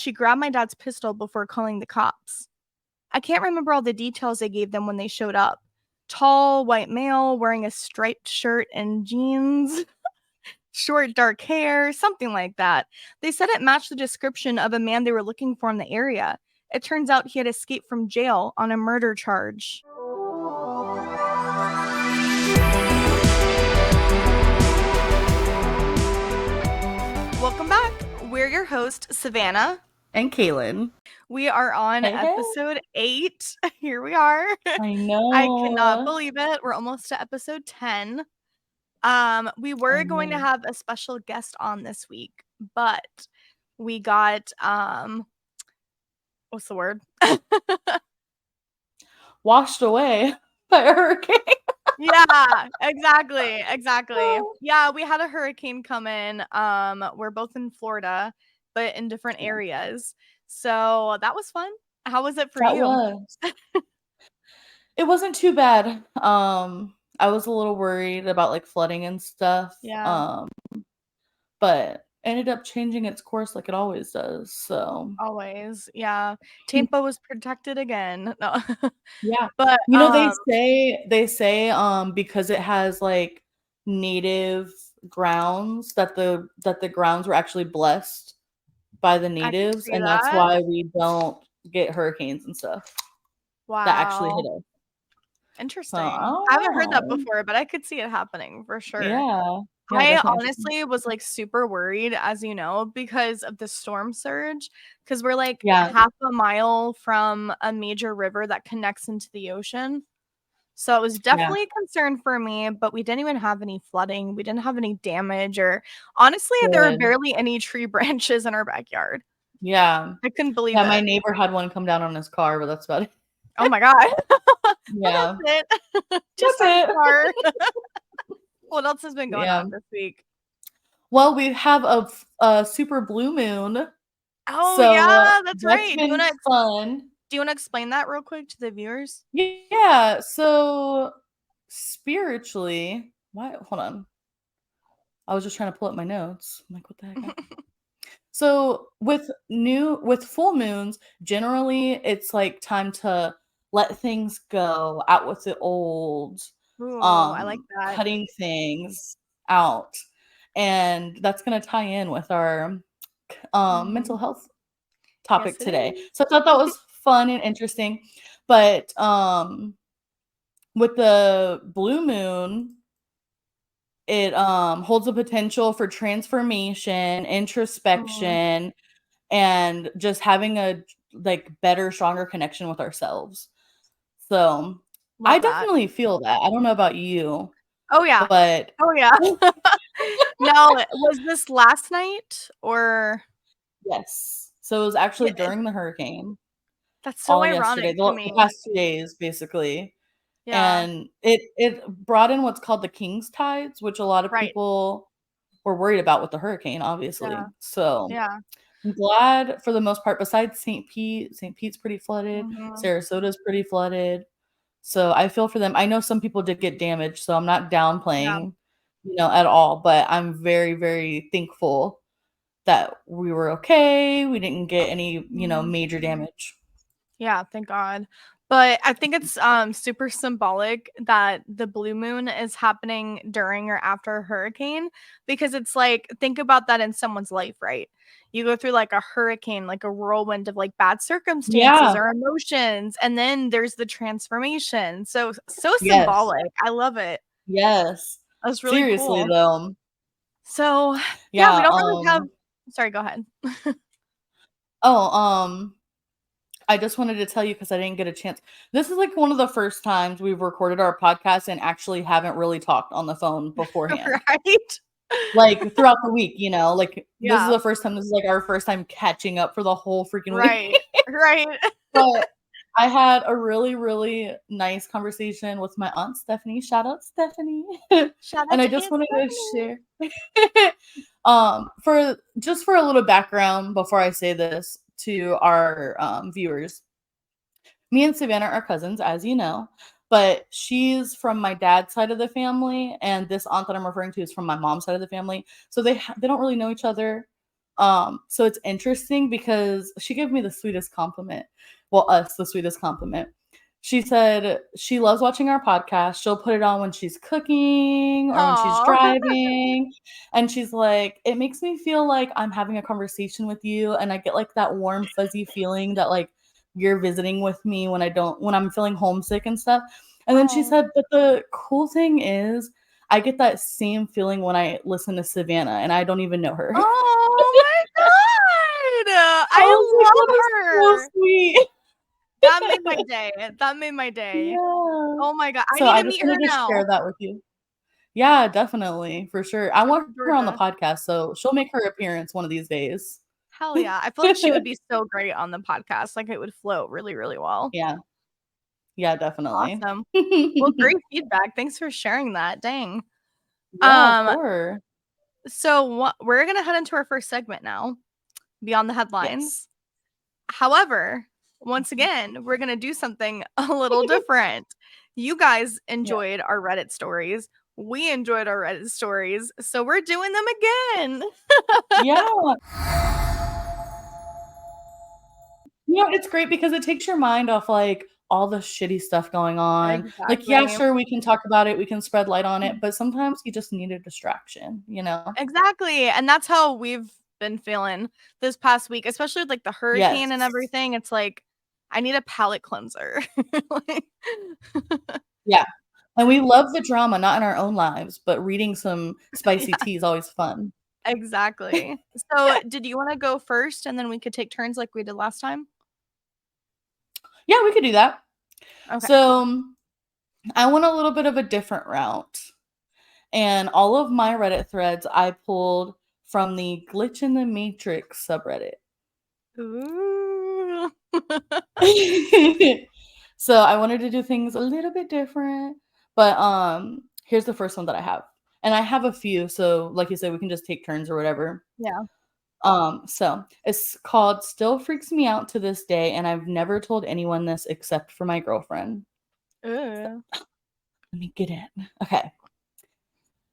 she grabbed my dad's pistol before calling the cops. I can't remember all the details they gave them when they showed up. Tall, white male wearing a striped shirt and jeans, short, dark hair, something like that. They said it matched the description of a man they were looking for in the area. It turns out he had escaped from jail on a murder charge. Welcome back. We're your hosts, Savannah and Kaylin. We are on episode 8. Here we are. I know. I cannot believe it. We're almost to episode 10. We were going to have a special guest on this week, but we got what's the word? Washed away by a hurricane. Yeah, exactly. Yeah, we had a hurricane come in. We're both in Florida, but in different areas. So that was fun. How was it for you? It wasn't too bad. I was a little worried about like flooding and stuff. Yeah. But ended up changing its course like it always does. So always, yeah. Tampa was protected again. No. Yeah, but you know they say because it has like native grounds that the grounds were actually blessed by the natives, and that's why we don't get hurricanes and stuff. Wow, that actually hit us. Interesting. I haven't heard that before, but I could see it happening for sure. Yeah. I honestly was like super worried, as you know, because of the storm surge, because we're like half a mile from a major river that connects into the ocean. So it was definitely a concern for me, but we didn't even have any flooding. We didn't have any damage, or honestly, there were barely any tree branches in our backyard. Yeah. I couldn't believe it. Yeah, my neighbor had one come down on his car, but that's about it. Oh my God. Yeah. That's it. Just that's car. What else has been going on this week? Well, we have a super blue moon. Oh, so, yeah, that's right. Do you want to explain that real quick to the viewers? Yeah. So spiritually, hold on. I was just trying to pull up my notes. I'm like, what the heck? So with full moons, generally it's like time to let things go, out with the old. Ooh, I like that. Cutting things out. And that's going to tie in with our mental health topic today. So I thought that was fun and interesting. But with the blue moon, it holds the potential for transformation, introspection, and just having a like better, stronger connection with ourselves. So I definitely feel that. I don't know about you. Oh yeah. But no, was this last night or? Yes. So it was actually during the hurricane. That's so ironic to me. The past 2 days, basically. Yeah. And it brought in what's called the King's Tides, which a lot of people were worried about with the hurricane, obviously. Yeah. So I'm glad for the most part, besides St. Pete's pretty flooded. Sarasota's pretty flooded. So I feel for them. I know some people did get damaged, so I'm not downplaying, at all. But I'm very, very thankful that we were okay. We didn't get any, major damage. Yeah, thank God. But I think it's super symbolic that the blue moon is happening during or after a hurricane, because it's like, think about that in someone's life, right? You go through like a hurricane, like a whirlwind of like bad circumstances or emotions, and then there's the transformation. So symbolic. I love it. Yes. That's really seriously cool. Though. So we don't really have. Sorry, go ahead. I just wanted to tell you, because I didn't get a chance. This is like one of the first times we've recorded our podcast and actually haven't really talked on the phone beforehand. Right. Like throughout the week, like this is the first time. This is like our first time catching up for the whole freaking week. Right. But I had a really, really nice conversation with my aunt Stephanie. Shout out Stephanie. And I just wanted to share for a little background before I say this to our viewers. Me and Savannah are cousins, as you know, but she's from my dad's side of the family, and this aunt that I'm referring to is from my mom's side of the family. So they don't really know each other. So it's interesting because she gave me the sweetest compliment. Well, us the sweetest compliment. She said she loves watching our podcast. She'll put it on when she's cooking or when she's Aw. driving. And she's like, it makes me feel like I'm having a conversation with you. And I get like that warm, fuzzy feeling that like you're visiting with me when I'm feeling homesick and stuff. And then she Oh. said, but the cool thing is, I get that same feeling when I listen to Savannah and I don't even know her. Oh my god! I was I like, love that is so her. sweet. That made my day. That made my day. Yeah. Oh my god. I So need I to just meet her wanted to now. share that with you. Yeah, definitely, for sure. I want her on the Georgia. podcast, so she'll make her appearance one of these days. Hell yeah. I feel like she would be so great on the podcast. Like, it would flow really, really well. Yeah. Yeah, definitely. Awesome. Well, great feedback. Thanks for sharing that. Dang. Yeah, of Um, course. so we're gonna head into our first segment now, beyond the Yes. headlines. However, once Mhm. again, we're gonna do something a little different. You guys Yeah. enjoyed our Reddit stories. We enjoyed our Reddit stories, so we're doing them again. Yeah. It's great because it takes your mind off, like, all the shitty stuff going on. Like, yeah, Exactly. sure, we can talk about it, we can spread light on it, but sometimes you just need a distraction, you know? Exactly, and that's how we've been feeling this past week, especially with, like, the hurricane and Yes. everything. It's like, I need a palate cleanser. Like Yeah. And we love the drama, not in our own lives, but reading some spicy Yeah, tea is always fun. exactly. So, did you wanna go first, and then we could take turns like we did last time? Yeah, we could do that. Okay, cool. So, I went a little bit of a different route, and all of my Reddit threads I pulled from the Glitch in the Matrix subreddit. Ooh. So, I wanted to do things a little bit different, but, here's the first one that I have, and I have a few, so, like you said, we can just take turns or whatever. Yeah. So it's called Still Freaks Me Out to This Day, and I've never told anyone this except for my girlfriend. So Ooh. let me get in. Okay.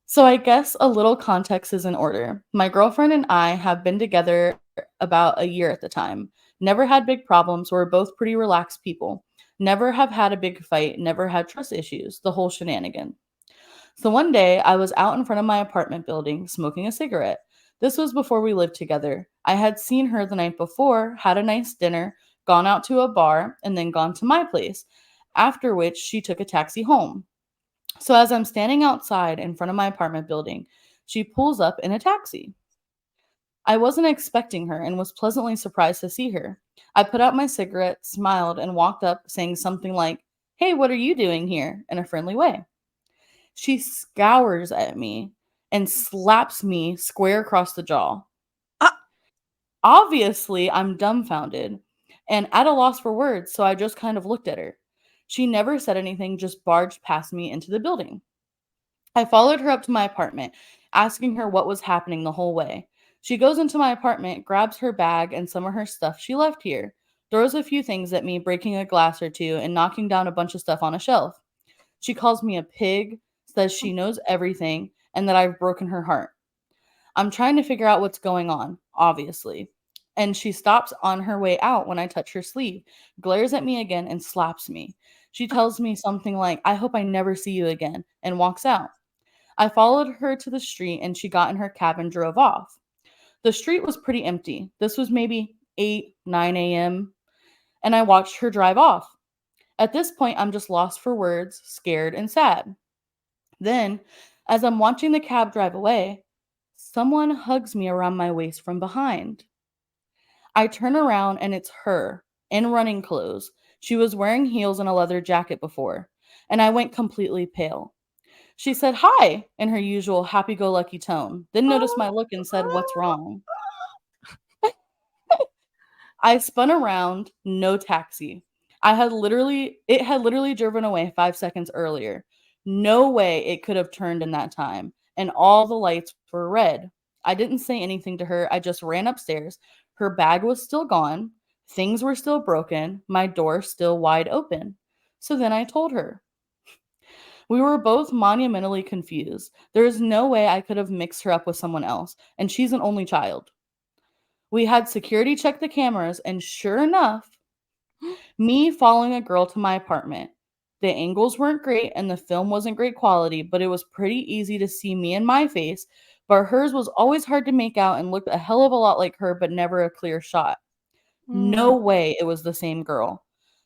So I guess a little context is in order. My girlfriend and I have been together about a year at the time. Never had big problems. We're both pretty relaxed people. Never have had a big fight. Never had trust issues. The whole shenanigan. So one day, I was out in front of my apartment building smoking a cigarette. This was before we lived together. I had seen her the night before, had a nice dinner, gone out to a bar, and then gone to my place, after which she took a taxi home. So as I'm standing outside in front of my apartment building, she pulls up in a taxi. I wasn't expecting her and was pleasantly surprised to see her. I put out my cigarette, smiled, and walked up, saying something like, "Hey, what are you doing here?" in a friendly way. She scours at me and slaps me square across the jaw. Ah, Obviously, I'm dumbfounded and at a loss for words, so I just kind of looked at her. She never said anything, just barged past me into the building. I followed her up to my apartment, asking her what was happening the whole way. She goes into my apartment, grabs her bag and some of her stuff she left here, throws a few things at me, breaking a glass or two, and knocking down a bunch of stuff on a shelf. She calls me a pig, says she knows everything, and that I've broken her heart. I'm trying to figure out what's going on, obviously. And she stops on her way out when I touch her sleeve, glares at me again, and slaps me. She tells me something like, "I hope I never see you again," and walks out. I followed her to the street and she got in her cab and drove off. The street was pretty empty. This was maybe 8, 9 a.m., and I watched her drive off. At this point, I'm just lost for words, scared, and sad. Then, as I'm watching the cab drive away, someone hugs me around my waist from behind. I turn around and it's her, in running clothes. She was wearing heels and a leather jacket before, and I went completely pale. She said hi in her usual happy go lucky tone, then noticed my look and said, "What's wrong?" I spun around, no taxi. It had literally driven away 5 seconds earlier. No way it could have turned in that time. And all the lights were red. I didn't say anything to her. I just ran upstairs. Her bag was still gone. Things were still broken. My door still wide open. So then I told her. We were both monumentally confused. There is no way I could have mixed her up with someone else. And she's an only child. We had security check the cameras, and sure enough, me following a girl to my apartment. The angles weren't great and the film wasn't great quality, but it was pretty easy to see me and my face. But hers was always hard to make out and looked a hell of a lot like her, but never a clear shot. Mm. No way it was the same girl.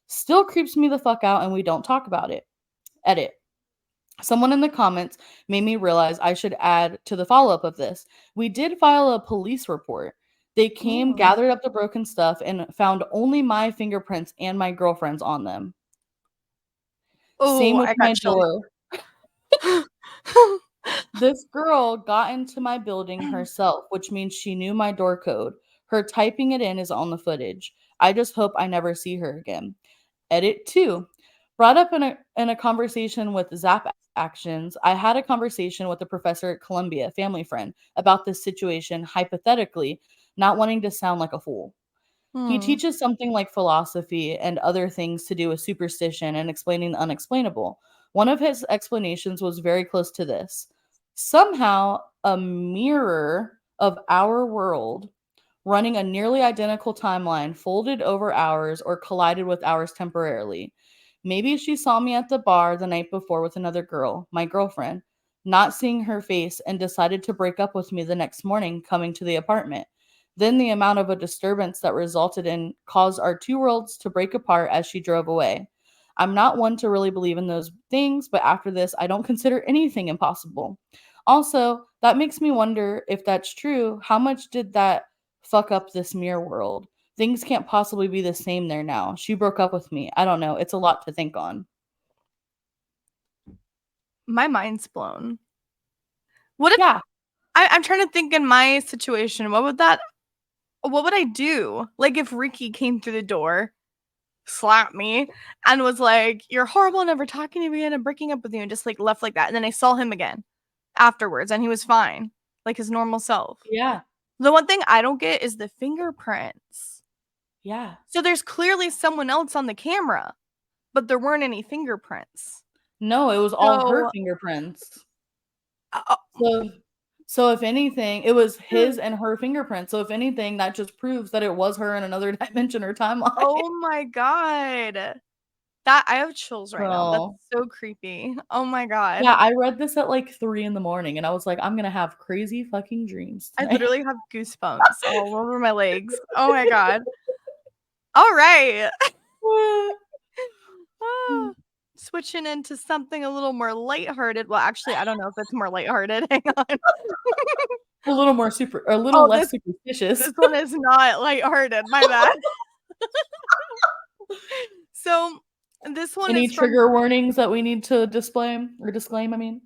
Still creeps me the fuck out and we don't talk about it. Edit. Someone in the comments made me realize I should add to the follow up of this. We did file a police report. They came, Mm. gathered up the broken stuff, and found only my fingerprints and my girlfriend's on them. Oh, Same with I got my chills. door. This girl got into my building herself, which means she knew my door code. Her typing it in is on the footage. I just hope I never see her again. Edit 2. Brought up in a conversation with Zap Actions, I had a conversation with a professor at Columbia, family friend, about this situation hypothetically, not wanting to sound like a fool. He Hmm. teaches something like philosophy and other things to do with superstition and explaining the unexplainable. One of his explanations was very close to this. Somehow, a mirror of our world running a nearly identical timeline folded over ours or collided with ours temporarily. Maybe she saw me at the bar the night before with another girl, my girlfriend, not seeing her face, and decided to break up with me the next morning coming to the apartment. Then the amount of a disturbance that resulted in caused our two worlds to break apart as she drove away. I'm not one to really believe in those things, but after this, I don't consider anything impossible. Also, that makes me wonder if that's true, how much did that fuck up this mirror world? Things can't possibly be the same there now. She broke up with me. I don't know. It's a lot to think on. My mind's blown. What if Yeah. I'm trying to think in my situation, what would I do? Like if Ricky came through the door, slapped me, and was like, "You're horrible, never talking to me again, I'm breaking up with you," and just like left like that. And then I saw him again afterwards and he was fine, like his normal self. Yeah. The one thing I don't get is the fingerprints. Yeah. So there's clearly someone else on the camera, but there weren't any fingerprints. No, it was all her So, fingerprints. uh, So so if anything, it was his and her fingerprints. So if anything, that just proves that it was her in another dimension or timeline. oh my god. That I have chills right now. That's So so creepy. Oh my god. yeah, I read this at like 3 in the morning and I was like, I'm gonna have crazy fucking dreams I tonight. literally have goosebumps all over my legs. Oh my god. All right. Ah, switching into something a little more lighthearted. Well, actually, I don't know if it's more lighthearted. Hang on. A little Oh, less superstitious. this one is not lighthearted. My bad. So, this one Any is from trigger warnings that we need to display or disclaim, I mean?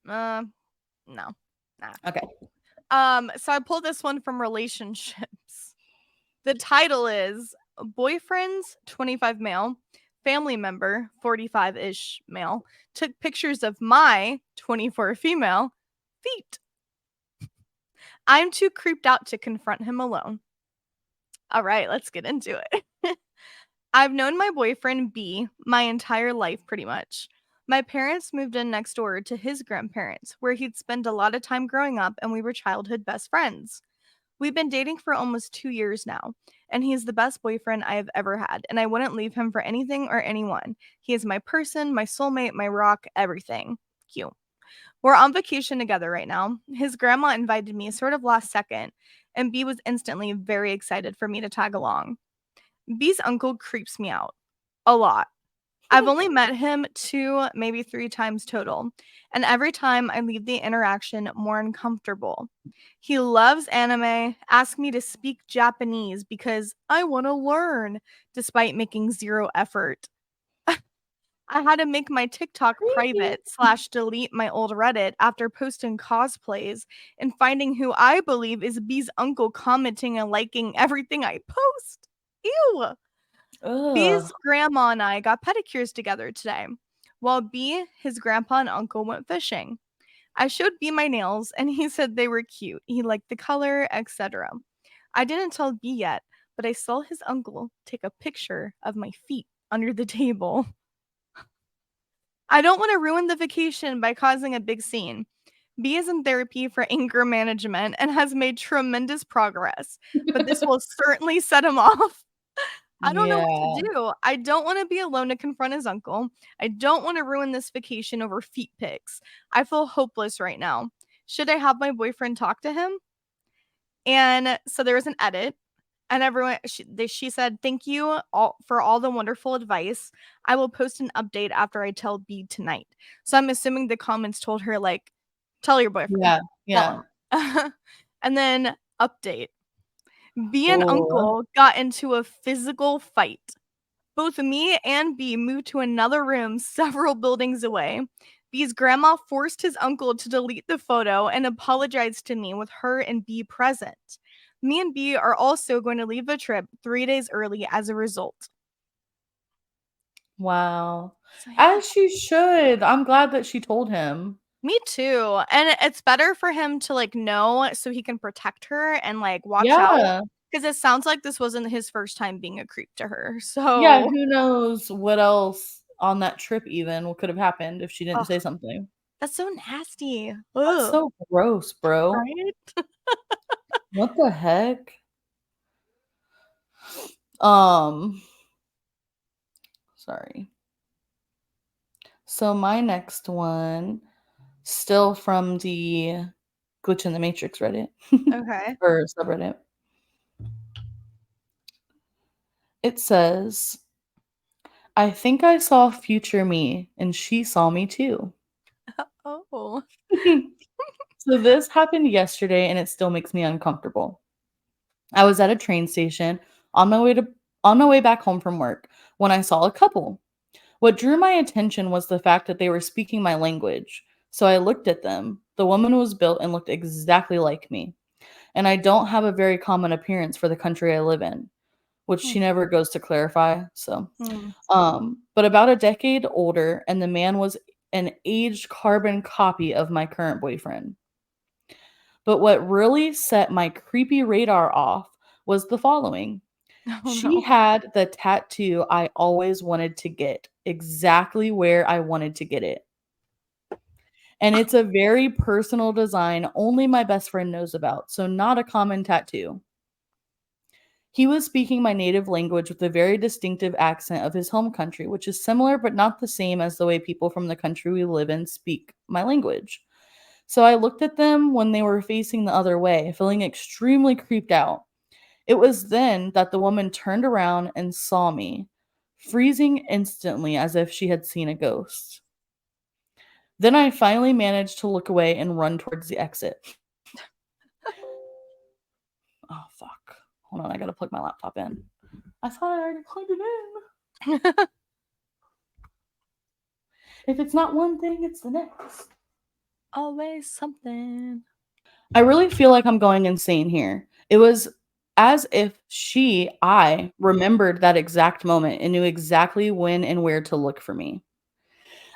uh no. Nah. Okay. So I pulled this one from relationships. The title is Boyfriends 25 male, family member 45-ish male took pictures of my 24 female feet. I'm too creeped out to confront him alone. All right, let's get into it. I've known my boyfriend B my entire life pretty much. My parents moved in next door to his grandparents, where he'd spend a lot of time growing up, and we were childhood best friends. We've been dating for almost 2 years now, and he's the best boyfriend I have ever had, and I wouldn't leave him for anything or anyone. He is my person, my soulmate, my rock, everything. Cute. We're on vacation together right now. His grandma invited me sort of last second, and B was instantly very excited for me to tag along. B's uncle creeps me out a lot. I've only met him 2, maybe 3 times total, and every time I leave the interaction more uncomfortable. He loves anime, asks me to speak Japanese because I want to learn, despite making zero effort. I had to make my TikTok Creepy. private slash delete my old Reddit after posting cosplays and finding who I believe is B's uncle commenting and liking everything I post. Ew. Ugh. B's grandma and I got pedicures together today, while B, his grandpa, and uncle went fishing. I showed B my nails, and he said they were cute. He liked the color, etc. I didn't tell B yet, but I saw his uncle take a picture of my feet under the table. I don't want to ruin the vacation by causing a big scene, B is in therapy for anger management and has made tremendous progress, but this will certainly set him off. I don't know what to Yeah. do. I don't want to be alone to confront his uncle. I don't want to ruin this vacation over feet pics. I feel hopeless right now. Should I have my boyfriend talk to him? And so there was an edit, and everyone she said, "Thank you all for all the wonderful advice. I will post an update after I tell B tonight." So I'm assuming the comments told her like, "Tell your boyfriend, Yeah, tell yeah. him." And then update: B and Oh, uncle got into a physical fight. Both me and B moved to another room several buildings away. B's grandma forced his uncle to delete the photo and apologized to me with her and B present. Me and B are also going to leave the trip 3 days early as a result. wow. So, yeah. As she should. I'm glad that she told him. Me too. And it's better for him to like know so he can protect her and like watch out. Yeah. Because it sounds like this wasn't his first time being a creep to her. Yeah, So, who knows what else on that trip even what could have happened if she didn't ugh, say something. that's so nasty. That's Ugh. so gross, bro. Right? What the heck? Um, sorry. So my next one, still from the Glitch in the Matrix Reddit Okay. or subreddit. It says, I think I saw future me and she saw me too. Oh. So this happened yesterday and it still makes me uncomfortable. I was at a train station on my way to on my way back home from work when I saw a couple. What drew my attention was the fact that they were speaking my language. So I looked at them. The woman was built and looked exactly like me. And I don't have a very common appearance for the country I live in, which she Hmm. never goes to clarify. So, Hmm. but about a decade older, and the man was an aged carbon copy of my current boyfriend. But what really set my creepy radar off was the following. Oh She no. had the tattoo I always wanted to get, exactly where I wanted to get it. And it's a very personal design only my best friend knows about, so not a common tattoo. He was speaking my native language with a very distinctive accent of his home country, which is similar but not the same as the way people from the country we live in speak my language. So I looked at them when they were facing the other way, feeling extremely creeped out. It was then that the woman turned around and saw me, freezing instantly as if she had seen a ghost. Then I finally managed to look away and run towards the exit. Oh, fuck. Hold on, I gotta plug my laptop in. I thought I already plugged it in. If it's not one thing, it's the next. Always something. I really feel like I'm going insane here. It was as if I remembered that exact moment and knew exactly when and where to look for me.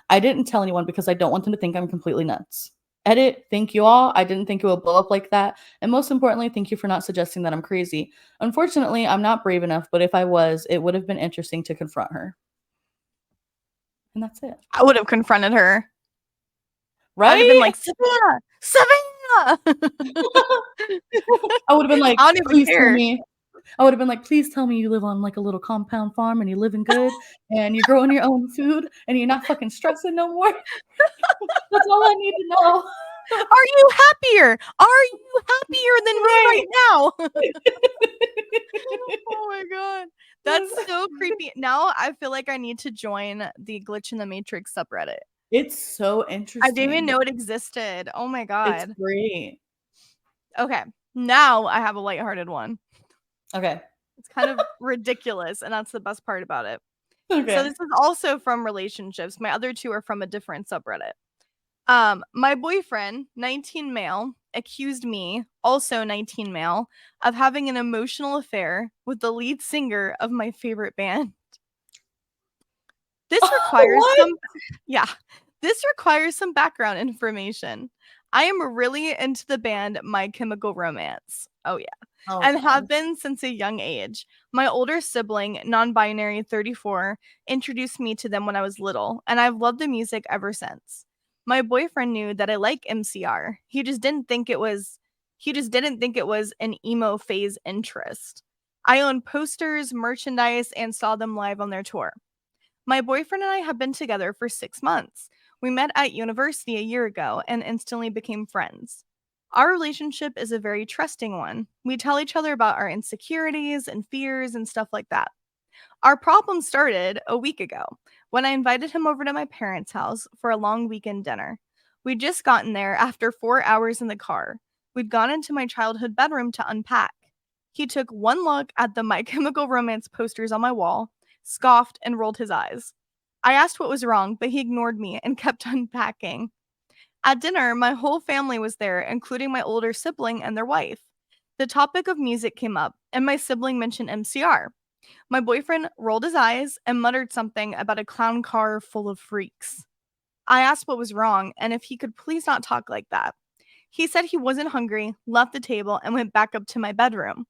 I didn't tell anyone because I don't want them to think I'm completely nuts. Edit, thank you all. I didn't think it would blow up like that. And most importantly, thank you for not suggesting that I'm crazy. Unfortunately, I'm not brave enough, but if I was, it would have been interesting to confront her. And that's it. I would have confronted her. I'd have been Right? like, Savannah! Savannah! I would have been like, I don't even please tell care. me. I would have been like, please tell me you live on like a little compound farm and you're living good and you're growing your own food and you're not fucking stressing no more. That's all I need to know. Are you happier? Are you happier than me Right. right now? Oh my god. That's so creepy. Now I feel like I need to join the Glitch in the Matrix subreddit. It's so I didn't even interesting. know it existed. Oh my It's god. great. Okay. Now I have a lighthearted one. Okay. It's kind of ridiculous, and that's the best part about it. So Okay. this is also from relationships. My other two are from a different subreddit. My boyfriend, 19 male, accused me, also 19 male, of having an emotional affair with the lead singer of my favorite band. This requires What? some yeah. This requires some background information. I am really into the band My Chemical Romance. Oh yeah. Oh And have god. been since a young age. My older sibling, non-binary 34, introduced me to them when I was little, and I've loved the music ever since. My boyfriend knew that I like MCR. He just didn't think it was an emo phase interest. I own posters, merchandise, and saw them live on their tour. My boyfriend and I have been together for 6 months. We met at university a year ago and instantly became friends. Our relationship is a very trusting one. We tell each other about our insecurities and fears and stuff like that. Our problem started a week ago when I invited him over to my parents' house for a long weekend dinner. We'd just gotten there after 4 hours in the car. We'd gone into my childhood bedroom to unpack. He took one look at the My Chemical Romance posters on my wall, scoffed, and rolled his eyes. I asked what was wrong, but he ignored me and kept unpacking. At dinner, my whole family was there, including my older sibling and their wife. The topic of music came up, and my sibling mentioned MCR. My boyfriend rolled his eyes and muttered something about a clown car full of freaks. I asked what was wrong and if he could please not talk like that. He said he wasn't hungry, left the table, and went back up to my bedroom.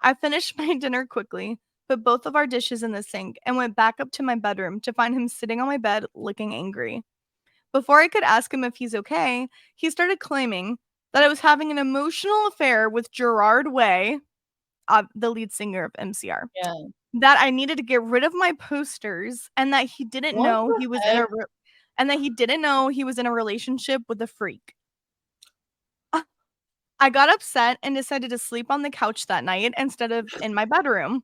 I finished my dinner quickly, put both of our dishes in the sink, and went back up to my bedroom to find him sitting on my bed looking angry. Before I could ask him if he's okay, he started claiming that I was having an emotional affair with Gerard Way, the lead singer of MCR, Yeah. that I needed to get rid of my posters and that he didn't What know the he was in heck? a and that he didn't know he was in a relationship with a freak. I got upset and decided to sleep on the couch that night instead of in my bedroom.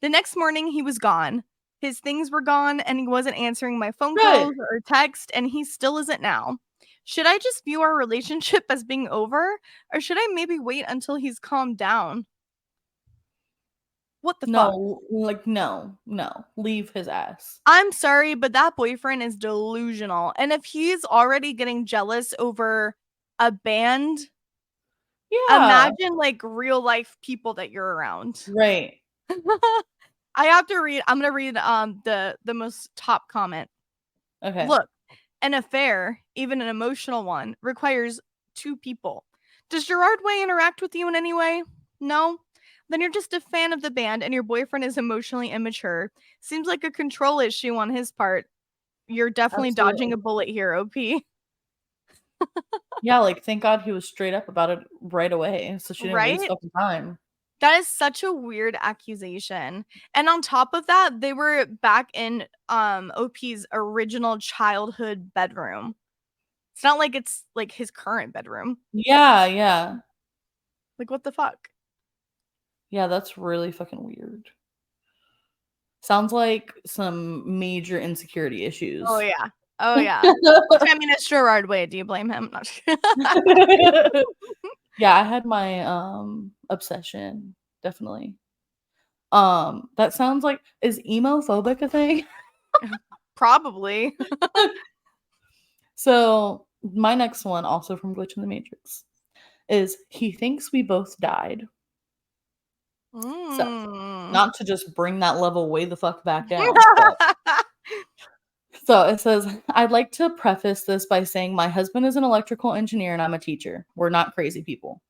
The next morning, he was gone. His things were gone, and he wasn't answering my phone Good. calls or text, and he still isn't now. Should I just view our relationship as being over, or should I maybe wait until he's calmed down? What the fuck? No, like, no, no. Leave his ass. I'm sorry, but that boyfriend is delusional. And if he's already getting jealous over a band, Yeah. imagine like real life people that you're around. Right. I'm gonna read the most top comment. Okay. Look, an affair, even an emotional one, requires two people. Does Gerard Way interact with you in any way? No? Then you're just a fan of the band and your boyfriend is emotionally immature. Seems like a control issue on his part. You're definitely dodging Absolutely. a bullet here, OP. Yeah, like, thank God he was straight up about it right away, so she didn't waste Right? fucking time. That is such a weird accusation. And on top of that, they were back in OP's original childhood bedroom. It's not like it's like his current bedroom. Yeah, yeah. Like what the fuck? Yeah, that's really fucking weird. Sounds like some major insecurity Oh issues. yeah. Oh yeah. Which I mean it's Gerard Way. Do you blame him? Not sure. Yeah, I had my, obsession, definitely. That sounds like is emo-phobic a thing? Probably. So, my next one, also from Glitch in the Matrix, is he thinks we both died. So, Mm. not to just bring that level way the fuck back down, but so it says, "I'd like to preface this by saying my husband is an electrical engineer and I'm a teacher. We're not crazy people."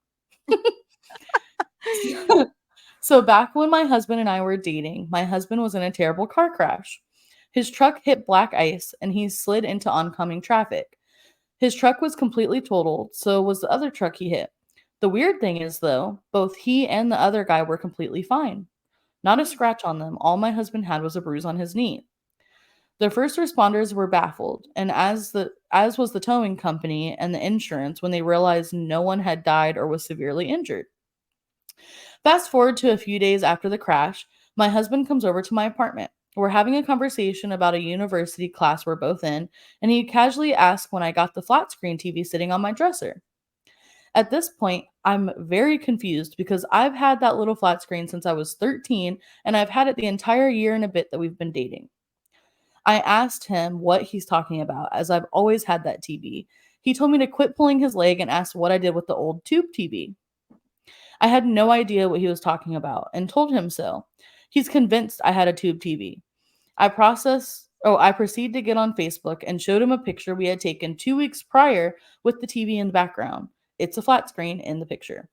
So back when my husband and I were dating, my husband was in a terrible car crash. His truck hit black ice and he slid into oncoming traffic. His truck was completely totaled, so was the other truck he hit. The weird thing is, though, both he and the other guy were completely fine. Not a scratch on them. All my husband had was a bruise on his knee. The first responders were baffled, and as was the towing company and the insurance when they realized no one had died or was severely injured. Fast forward to a few days after the crash, my husband comes over to my apartment. We're having a conversation about a university class we're both in, and he casually asks when I got the flat screen TV sitting on my dresser. At this point, I'm very confused because I've had that little flat screen since I was 13, and I've had it the entire year and a bit that we've been dating. I asked him what he's talking about, as I've always had that TV. He told me to quit pulling his leg and asked what I did with the old tube TV. I had no idea what he was talking about and told him so. He's convinced I had a tube TV. I proceed to get on Facebook and showed him a picture we had taken 2 weeks prior with the TV in the background. It's a flat screen in the picture.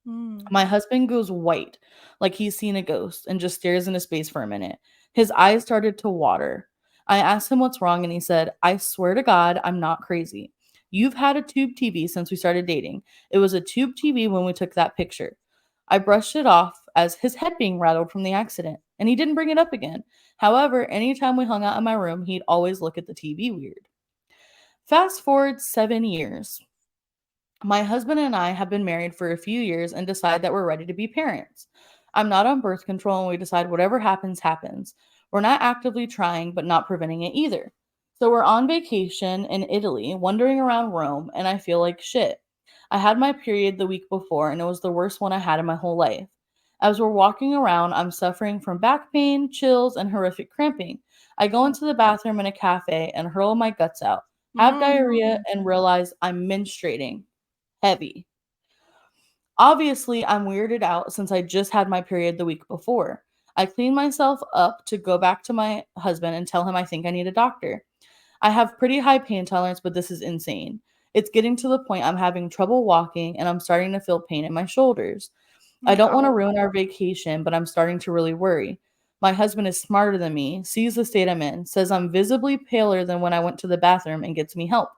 Mm. My husband goes white, like he's seen a ghost, and just stares into space for a minute. His eyes started to water. I asked him what's wrong, and he said, I swear to God, I'm not crazy. You've had a tube TV since we started dating. It was a tube TV when we took that picture. I brushed it off as his head being rattled from the accident, and he didn't bring it up again. However, anytime we hung out in my room, he'd always look at the TV weird. Fast forward 7 years. My husband and I have been married for a few years and decide that we're ready to be parents. I'm not on birth control and we decide whatever happens, happens. We're not actively trying, but not preventing it either. So we're on vacation in Italy, wandering around Rome, and I feel like shit. I had my period the week before, and it was the worst one I had in my whole life. As we're walking around, I'm suffering from back pain, chills, and horrific cramping. I go into the bathroom in a cafe and hurl my guts out, have diarrhea, Mm. and realize I'm menstruating heavy. Obviously, I'm weirded out since I just had my period the week before. I clean myself up to go back to my husband and tell him I think I need a doctor. I have pretty high pain tolerance, but this is insane. It's getting to the point I'm having trouble walking and I'm starting to feel pain in my shoulders. I don't want to Oh. ruin our vacation, but I'm starting to really worry. My husband is smarter than me, sees the state I'm in, says I'm visibly paler than when I went to the bathroom, and gets me help.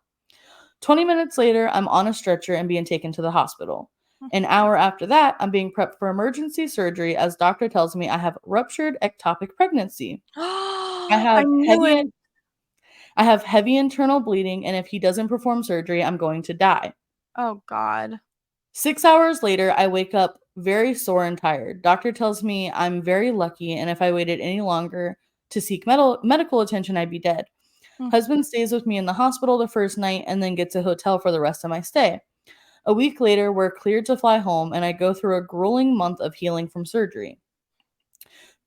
20 minutes later, I'm on a stretcher and being taken to the hospital. An hour after that, I'm being prepped for emergency surgery as doctor tells me I have ruptured ectopic pregnancy. I I have knew heavy it. I have heavy internal bleeding, and if he doesn't perform surgery, I'm going to die. Oh God. 6 hours later, I wake up very sore and tired. Doctor tells me I'm very lucky, and if I waited any longer to seek medical attention, I'd be dead. Mm. Husband stays with me in the hospital the first night and then gets a hotel for the rest of my stay. A week later, we're cleared to fly home, and I go through a grueling month of healing from surgery.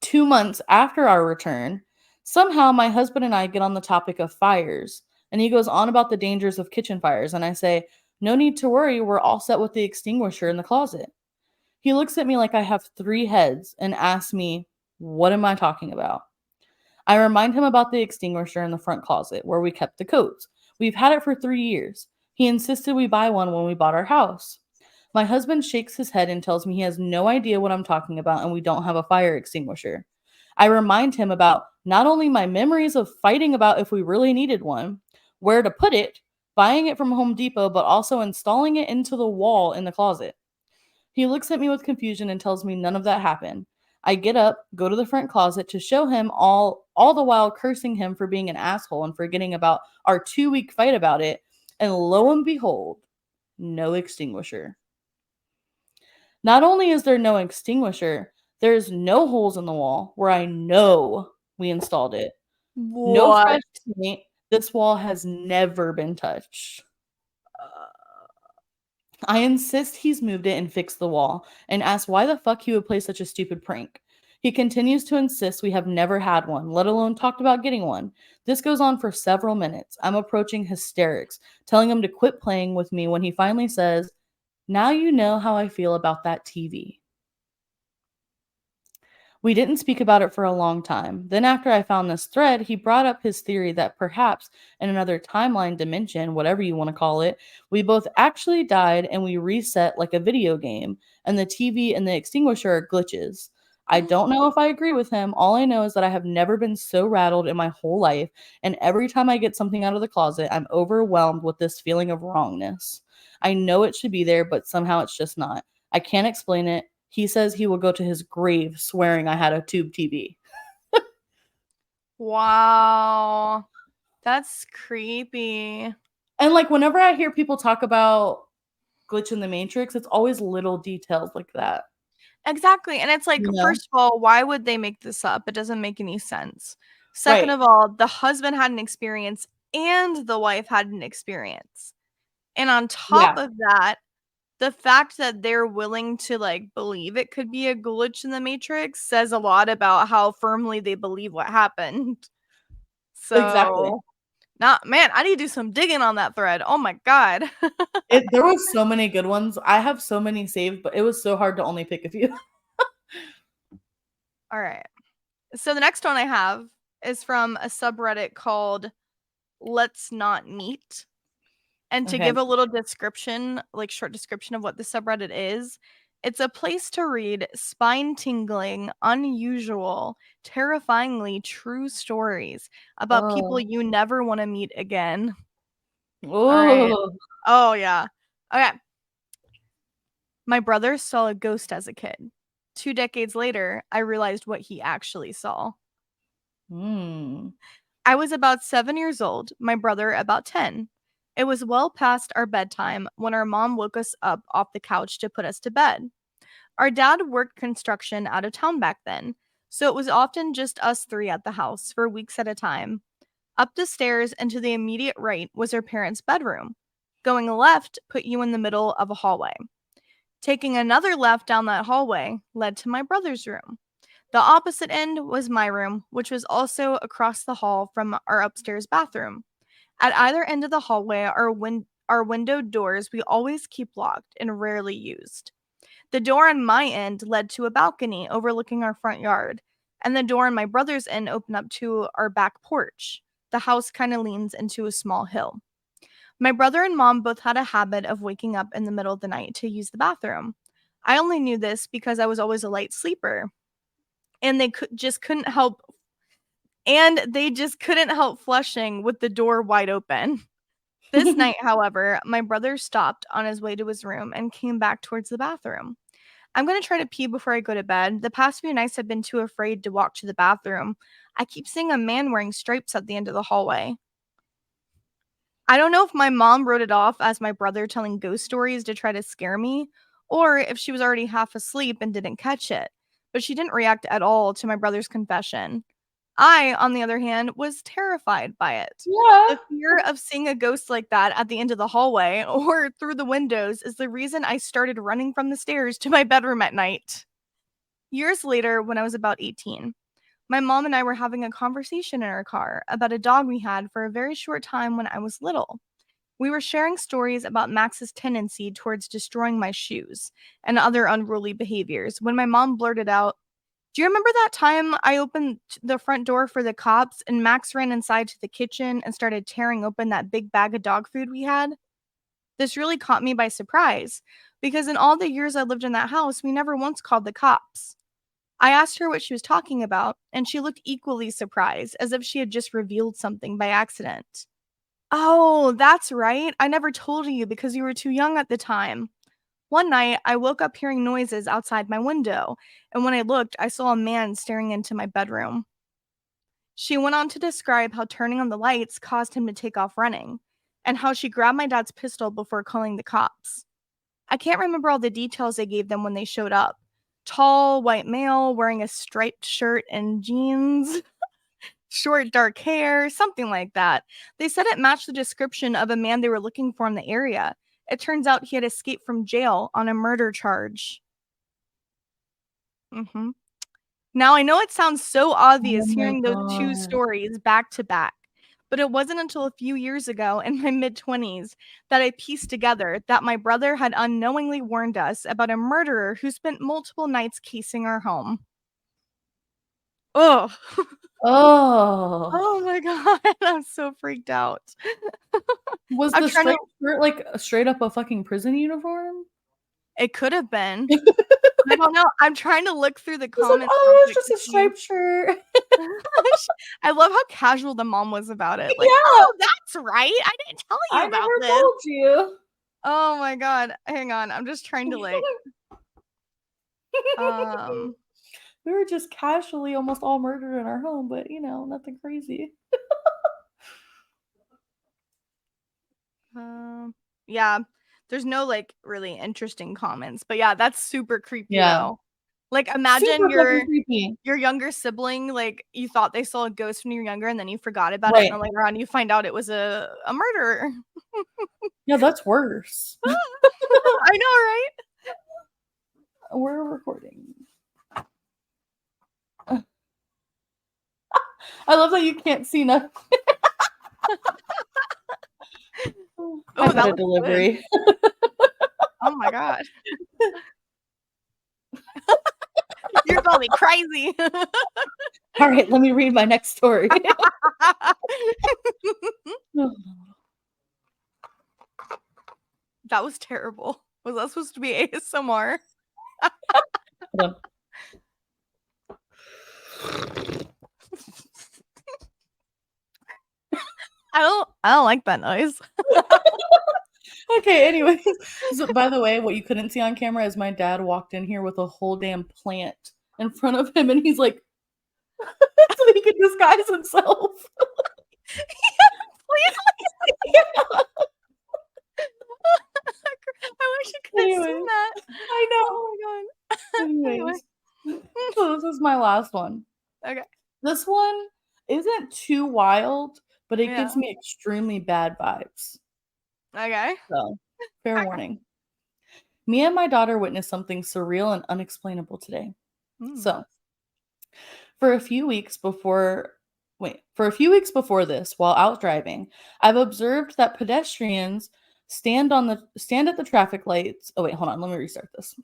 2 months after our return, somehow my husband and I get on the topic of fires, and he goes on about the dangers of kitchen fires, and I say, "No need to worry, we're all set with the extinguisher in the closet." He looks at me like I have three heads and asks me, "What am I talking about?" I remind him about the extinguisher in the front closet where we kept the coats. We've had it for 3 years. He insisted we buy one when we bought our house. My husband shakes his head and tells me he has no idea what I'm talking about and we don't have a fire extinguisher. I remind him about not only my memories of fighting about if we really needed one, where to put it, buying it from Home Depot, but also installing it into the wall in the closet. He looks at me with confusion and tells me none of that happened. I get up, go to the front closet to show him all the while cursing him for being an asshole and forgetting about our 2 week fight about it, and lo and behold, no extinguisher. Not only is there no extinguisher, there's no holes in the wall where I know we installed it. No What? fresh paint. This wall has never been touched. I insist he's moved it and fixed the wall, and ask why the fuck he would play such a stupid prank. He continues to insist we have never had one, let alone talked about getting one. This goes on for several minutes. I'm approaching hysterics, telling him to quit playing with me when he finally says, "Now you know how I feel about that TV." We didn't speak about it for a long time. Then, after I found this thread, he brought up his theory that perhaps in another timeline dimension, whatever you want to call it, we both actually died and we reset like a video game, and the TV and the extinguisher are glitches. I don't know if I agree with him. All I know is that I have never been so rattled in my whole life, and every time I get something out of the closet, I'm overwhelmed with this feeling of wrongness. I know it should be there, but somehow it's just not. I can't explain it. He says he will go to his grave swearing I had a tube TV. Wow. That's creepy. And like whenever I hear people talk about glitch in the matrix, it's always little details like that. Exactly. And it's like, You know? first of all, why would they make this up? It doesn't make any sense. Second Right. of all, the husband had an experience and the wife had an experience. And on top Yeah, of that, the fact that they're willing to like believe it could be a glitch in the matrix says a lot about how firmly they believe what happened. exactly. So, not man, I need to do some digging on that thread. Oh my god. There was so many good ones. I have so many saved, but it was so hard to only pick a few. All right. So the next one I have is from a subreddit called Let's Not Meet. And to Okay. give a little description, like short description of what the subreddit is, it's a place to read spine tingling, unusual, terrifyingly true stories about people Oh, you never want to meet again. Alright. Oh. Oh, yeah. Okay. My brother saw a ghost as a kid. 2 decades later, I realized what he actually saw. Hmm. I was about 7 years old, my brother about 10. It was well past our bedtime when our mom woke us up off the couch to put us to bed. Our dad worked construction out of town back then, so it was often just us three at the house for weeks at a time. Up the stairs and to the immediate right was our parents' bedroom. Going left put you in the middle of a hallway. Taking another left down that hallway led to my brother's room. The opposite end was my room, which was also across the hall from our upstairs bathroom. At either end of the hallway are windowed doors we always keep locked and rarely used. The door on my end led to a balcony overlooking our front yard, and the door on my brother's end opened up to our back porch. The house kind of leans into a small hill. My brother and mom both had a habit of waking up in the middle of the night to use the bathroom. I only knew this because I was always a light sleeper, and they just couldn't help flushing with the door wide open. This night, however, my brother stopped on his way to his room and came back towards the bathroom. I'm going to try to pee before I go to bed. The past few nights I've been too afraid to walk to the bathroom. I keep seeing a man wearing stripes at the end of the hallway. I don't know if my mom wrote it off as my brother telling ghost stories to try to scare me, or if she was already half asleep and didn't catch it, but she didn't react at all to my brother's confession. I, on the other hand, was terrified by it. Yeah. The fear of seeing a ghost like that at the end of the hallway or through the windows is the reason I started running from the stairs to my bedroom at night. Years later, when I was about 18, my mom and I were having a conversation in our car about a dog we had for a very short time when I was little. We were sharing stories about Max's tendency towards destroying my shoes and other unruly behaviors when my mom blurted out, "Do you remember that time I opened the front door for the cops and Max ran inside to the kitchen and started tearing open that big bag of dog food we had?" This really caught me by surprise because in all the years I lived in that house, we never once called the cops. I asked her what she was talking about, and she looked equally surprised, as if she had just revealed something by accident. Oh, that's right. I never told you because you were too young at the time. One night, I woke up hearing noises outside my window, and when I looked, I saw a man staring into my bedroom. She went on to describe how turning on the lights caused him to take off running, and how she grabbed my dad's pistol before calling the cops. I can't remember all the details they gave them when they showed up. Tall, white male wearing a striped shirt and jeans, short, dark hair, something like that. They said it matched the description of a man they were looking for in the area. It turns out he had escaped from jail on a murder charge. Mhm. Now, I know it sounds so Oh obvious my hearing those 2 god. stories back to back, but it wasn't until a few years ago in my mid-20s that I pieced together that my brother had unknowingly warned us about a murderer who spent multiple nights casing our home. Ugh. Oh. Oh my god, I'm so freaked out. Was I'm the trying to straight shirt, like, straight up a fucking prison uniform? It could have been. I don't know. I'm trying to look through the He's like, comments real "Oh, it's quick just to a see. striped shirt." I love how casual the mom was about it. Like, Yeah, "Oh, that's right. I didn't tell you I about never this." told you. Oh my god. Hang on. I'm just trying to like um We were just casually almost all murdered in our home, but, nothing crazy. um yeah, there's no like really interesting comments. But yeah, that's super creepy Yeah. though. Like imagine Super fucking your creepy. your younger sibling, like you thought they saw a ghost when you were younger and then you forgot about it and Right. then later on you find out it was a murderer. Yeah, that's worse. I know, right? We're recording. I love that you can't see nothing. Oh, I've got that a looks good. delivery. Oh my god. You're calling me crazy. Alright, let me read my next story. That was terrible. Was that supposed to be ASMR? Hold on. I don't like that noise. Okay, anyways. So, by the way, what you couldn't see on camera is my dad walked in here with a whole damn plant in front of him, and he's like, so he could disguise himself. Please. Yeah. I wish you could have seen Anyways, that. I know. Oh my god. Anyway. Anyways, so this is my last one. Okay. This one isn't too wild, but it Yeah. gives me extremely bad vibes. Okay. So, fair warning. Me and my daughter witnessed something surreal and unexplainable today. Mm. So, for a few weeks before for a few weeks before this, while out driving, I've observed that pedestrians stand at the traffic lights. Oh wait, hold on, let me restart this.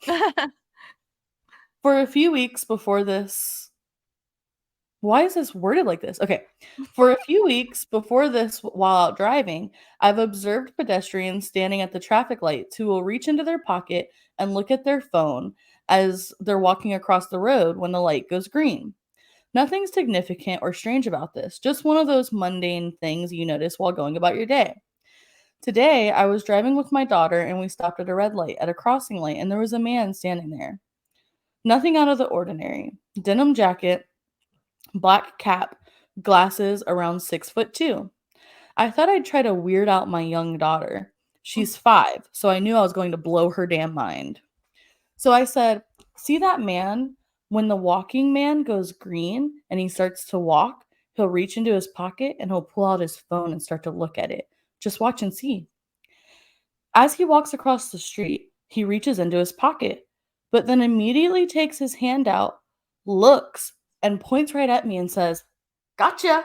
For a few weeks before this, why is this worded like this? Okay. For a few weeks before this, while out driving, I've observed pedestrians standing at the traffic lights who will reach into their pocket and look at their phone as they're walking across the road when the light goes green. Nothing significant or strange about this, just one of those mundane things you notice while going about your day. Today, I was driving with my daughter and we stopped at a red light at a crossing light, and there was a man standing there. Nothing out of the ordinary. Denim jacket, black cap, glasses, around 6'2". I thought I'd try to weird out my young daughter. She's 5, so I knew I was going to blow her damn mind. So I said, "See that man? When the walking man goes green and he starts to walk, he'll reach into his pocket and he'll pull out his phone and start to look at it. Just watch and see." As he walks across the street, he reaches into his pocket, but then immediately takes his hand out, looks, and points right at me and says, "Gotcha,"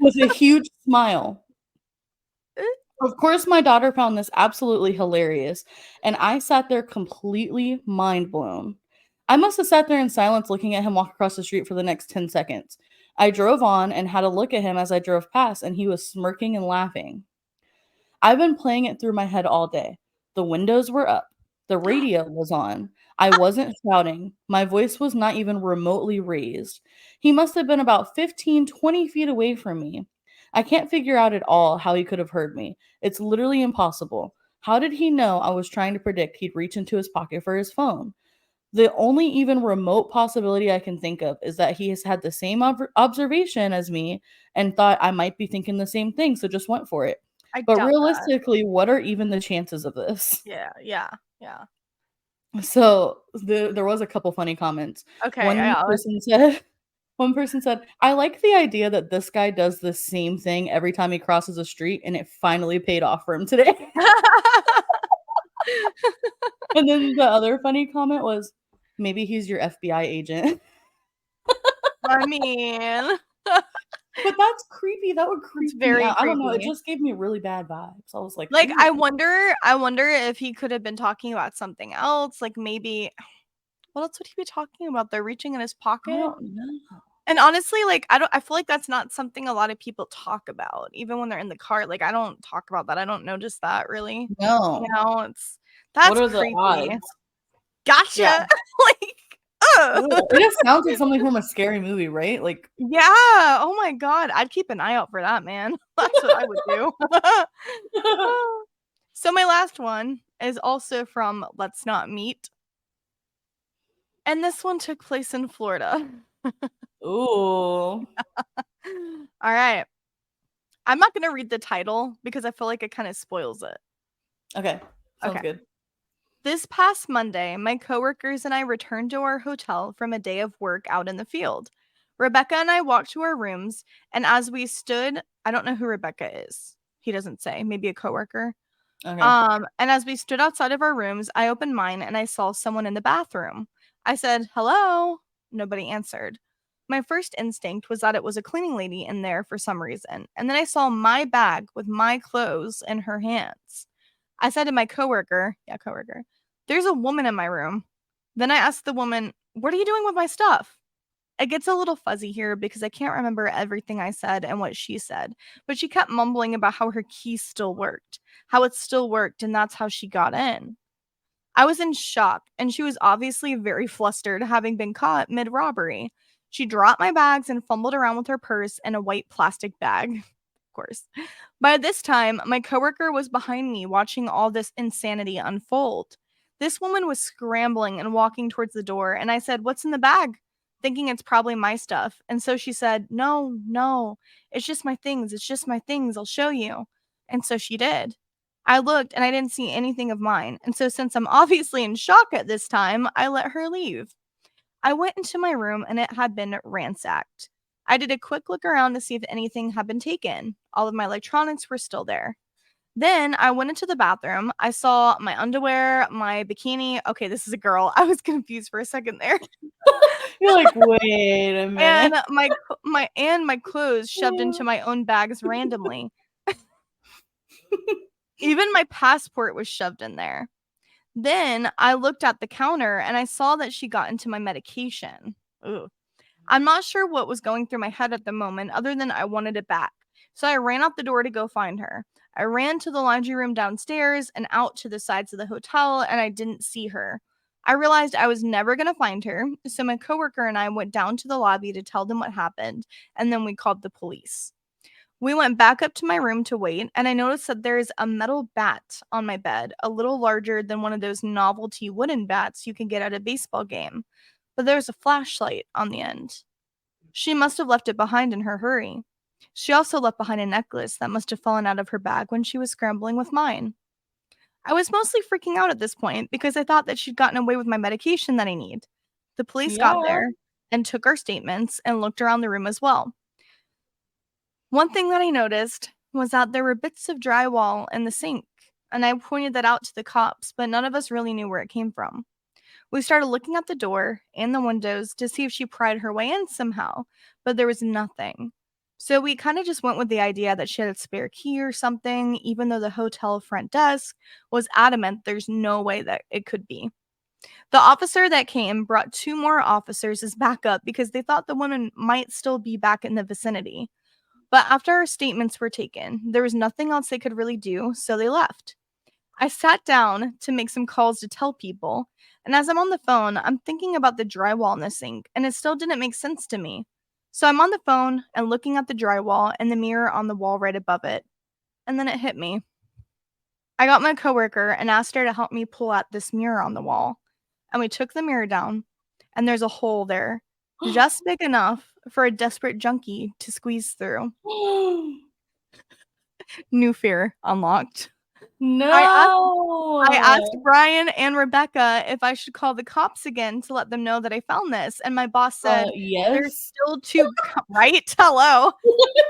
with a huge smile. Of course, my daughter found this absolutely hilarious, and I sat there completely mind blown. I must have sat there in silence looking at him walk across the street for the next 10 seconds. I drove on and had a look at him as I drove past, and he was smirking and laughing. I've been playing it through my head all day. The windows were up. The radio was on. I wasn't shouting. My voice was not even remotely raised. He must have been about 15, 20 feet away from me. I can't figure out at all how he could have heard me. It's literally impossible. How did he know I was trying to predict he'd reach into his pocket for his phone? The only even remote possibility I can think of is that he has had the same observation as me and thought I might be thinking the same thing, so just went for it. I But doubt that. realistically, what are even the chances of this? Yeah, yeah, yeah. So there was a couple funny comments. Okay, One yeah. person said, one person said, "I like the idea that this guy does the same thing every time he crosses a street, and it finally paid off for him today." And then the other funny comment was, "Maybe he's your FBI agent." I mean, But that's creepy. That would it's creep me very out. I don't know. It creepy. just gave me really bad vibes. I was like, Like, "Ooh, I wonder if he could have been talking about something else, like, maybe what else would he be talking about? They're reaching in his I pocket? don't know." And honestly, like, I feel like that's not something a lot of people talk about, even when they're in the car, like, I don't talk about that, I don't notice that really, you No. know, What that's are the creepy. odds? Yeah. Gotcha! Like, ugh! Ugh. It just sounds like something from a scary movie, right? Like, Yeah, oh my god, I'd keep an eye out for that, man. That's what I would do. So my last one is also from Let's Not Meet, and this one took place in Florida. ooh. Alright. I'm not gonna read the title because I feel like it kinda spoils it. Okay. Sounds Okay. good. This past Monday, my coworkers and I returned to our hotel from a day of work out in the field. Rebecca and I walked to our rooms, and as we stood, I don't know who Rebecca is. He doesn't say, maybe a coworker. Okay. And as we stood outside of our rooms, I opened mine and I saw someone in the bathroom. I said, "Hello." Nobody answered. My first instinct was that it was a cleaning lady in there for some reason. And then I saw my bag with my clothes in her hands. I said to my coworker, yeah, coworker, "There's a woman in my room." Then I asked the woman, "What are you doing with my stuff?" It gets a little fuzzy here because I can't remember everything I said and what she said, but she kept mumbling about how her key still worked, how it still worked, and that's how she got in. I was in shock, and she was obviously very flustered, having been caught mid robbery. She dropped my bags and fumbled around with her purse and a white plastic bag. Of course. By this time, my coworker was behind me watching all this insanity unfold. This woman was scrambling and walking towards the door, and I said, "What's in the bag?" Thinking it's probably my stuff. And so she said, "No, no, it's just my things. It's just my things. I'll show you." And so she did. I looked and I didn't see anything of mine. And so, since I'm obviously in shock at this time, I let her leave. I went into my room and it had been ransacked. I did a quick look around to see if anything had been taken. All of my electronics were still there. Then I went into the bathroom. I saw my underwear, my bikini. Okay, this is a girl. I was confused for a second there. You're like, "Wait a minute." And my clothes shoved into my own bags randomly. Even my passport was shoved in there. Then I looked at the counter and I saw that she got into my medication. Ooh. I'm not sure what was going through my head at the moment, other than I wanted it back. So I ran out the door to go find her. I ran to the laundry room downstairs and out to the sides of the hotel, and I didn't see her. I realized I was never going to find her, so my coworker and I went down to the lobby to tell them what happened, and then we called the police. We went back up to my room to wait, and I noticed that there is a metal bat on my bed, a little larger than one of those novelty wooden bats you can get at a baseball game. But there's a flashlight on the end. She must have left it behind in her hurry. She also left behind a necklace that must have fallen out of her bag when she was scrambling with mine. I was mostly freaking out at this point because I thought that she'd gotten away with my medication that I need. The police got Yeah. there and took our statements and looked around the room as well. One thing that I noticed was that there were bits of drywall in the sink, and I pointed that out to the cops, but none of us really knew where it came from. We started looking at the door and the windows to see if she pried her way in somehow, but there was nothing. So we kind of just went with the idea that she had a spare key or something, even though the hotel front desk was adamant there's no way that it could be. The officer that came brought two more officers as backup because they thought the woman might still be back in the vicinity. But after our statements were taken, there was nothing else they could really do, so they left. I sat down to make some calls to tell people, and as I'm on the phone, I'm thinking about the drywall in the sink, and it still didn't make sense to me. So I'm on the phone and looking at the drywall and the mirror on the wall right above it, and then it hit me. I got my coworker and asked her to help me pull out this mirror on the wall, and we took the mirror down, and there's a hole there, just big enough for a desperate junkie to squeeze through. New fear unlocked. I asked I asked No. Brian and Rebecca if I should call the cops again to let them know that I found this, and my boss said, "There's Yes. still 2 co" right? Hello.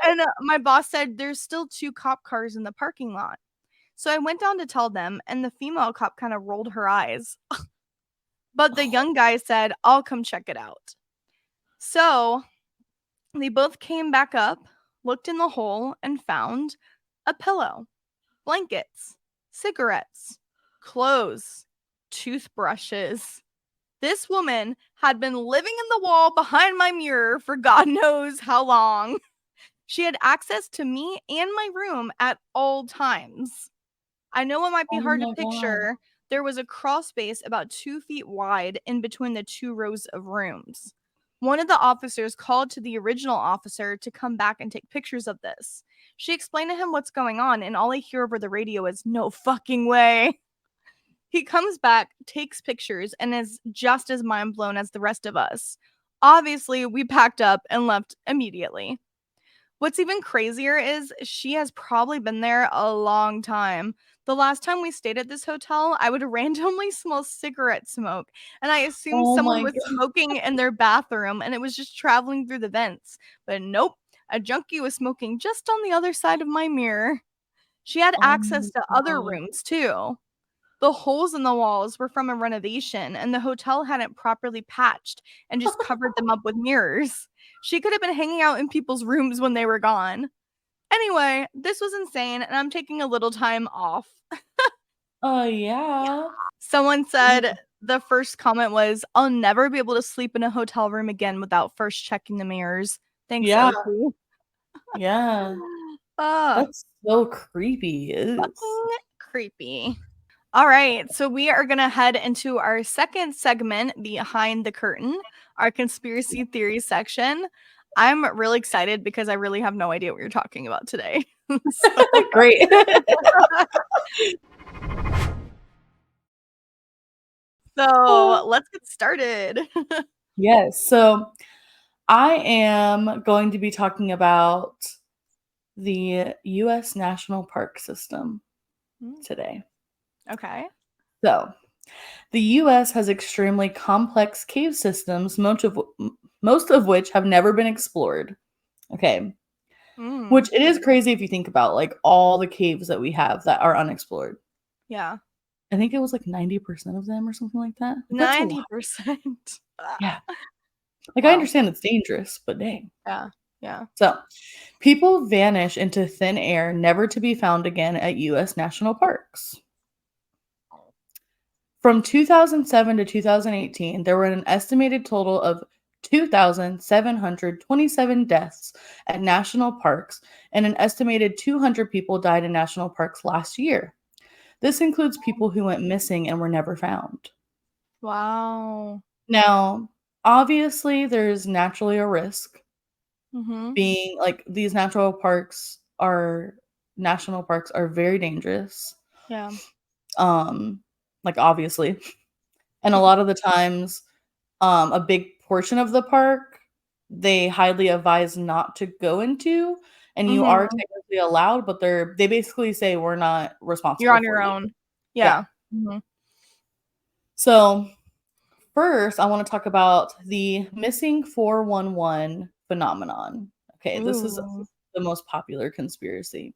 And, my boss said, "There's still 2 cop cars in the parking lot." So I went down to tell them, and the female cop kinda rolled her eyes. But the young guy said, "I'll come check it out." So they both came back up, looked in the hole, and found a pillow, blankets, cigarettes, clothes, toothbrushes. This woman had been living in the wall behind my mirror for God knows how long. She had access to me and my room at all times. I know it might be Oh hard to my god. picture. There was a crawl space about 2 feet wide in between the two rows of rooms. One of the officers called to the original officer to come back and take pictures of this. She explained to him what's going on, and all I hear over the radio is, "No fucking way." He comes back, takes pictures, and is just as mind blown as the rest of us. Obviously, we packed up and left immediately. What's even crazier is she has probably been there a long time. The last time we stayed at this hotel, I would randomly smell cigarette smoke, and I assumed Oh someone my was god. smoking in their bathroom and it was just traveling through the vents. But nope, a junkie was smoking just on the other side of my mirror. She had Oh my access to other god. rooms too. The holes in the walls were from a renovation, and the hotel hadn't properly patched and just covered them up with mirrors. She could have been hanging out in people's rooms when they were gone. Anyway, this was insane, and I'm taking a little time off. Yeah. Someone said Yeah. the first comment was, "I'll never be able to sleep in a hotel room again without first checking the mirrors. Thanks, Yeah. OP." Yeah. Ah, That's so creepy. Is fucking creepy. All right, so we are going to head into our second segment, Behind the Curtain, our conspiracy theory section. I'm really excited because I really have no idea what you're talking about today. So, Great. let's get started. Yes. So I am going to be talking about the US National Park System today. Okay. So, the US has extremely complex cave systems, most of which have never been explored. Okay. Mm, Which it is crazy if you think about like all the caves that we have that are unexplored. yeah. I think it was like 90% of them or something like that. Like, that's a lot. 90%. Yeah. Like I Wow. understand it's dangerous, but dang. Yeah. Yeah. So, people vanish into thin air, never to be found again at US national parks. From 2007 to 2018, there were an estimated total of 2,727 deaths at national parks, and an estimated 200 people died in national parks last year. This includes people who went missing and were never found. Wow. Now, obviously, there's naturally a risk Mhm. being like these national parks are very dangerous. Yeah. Um, like obviously. And a lot of the times, a big portion of the park, they highly advise not to go into, and you are Mhm. technically allowed, but they basically say we're not You're responsible on for your you. own. Yeah. Yeah. Mhm. So, first, I want to talk about the missing 411 phenomenon. Okay, this is Ooh. the most popular conspiracy.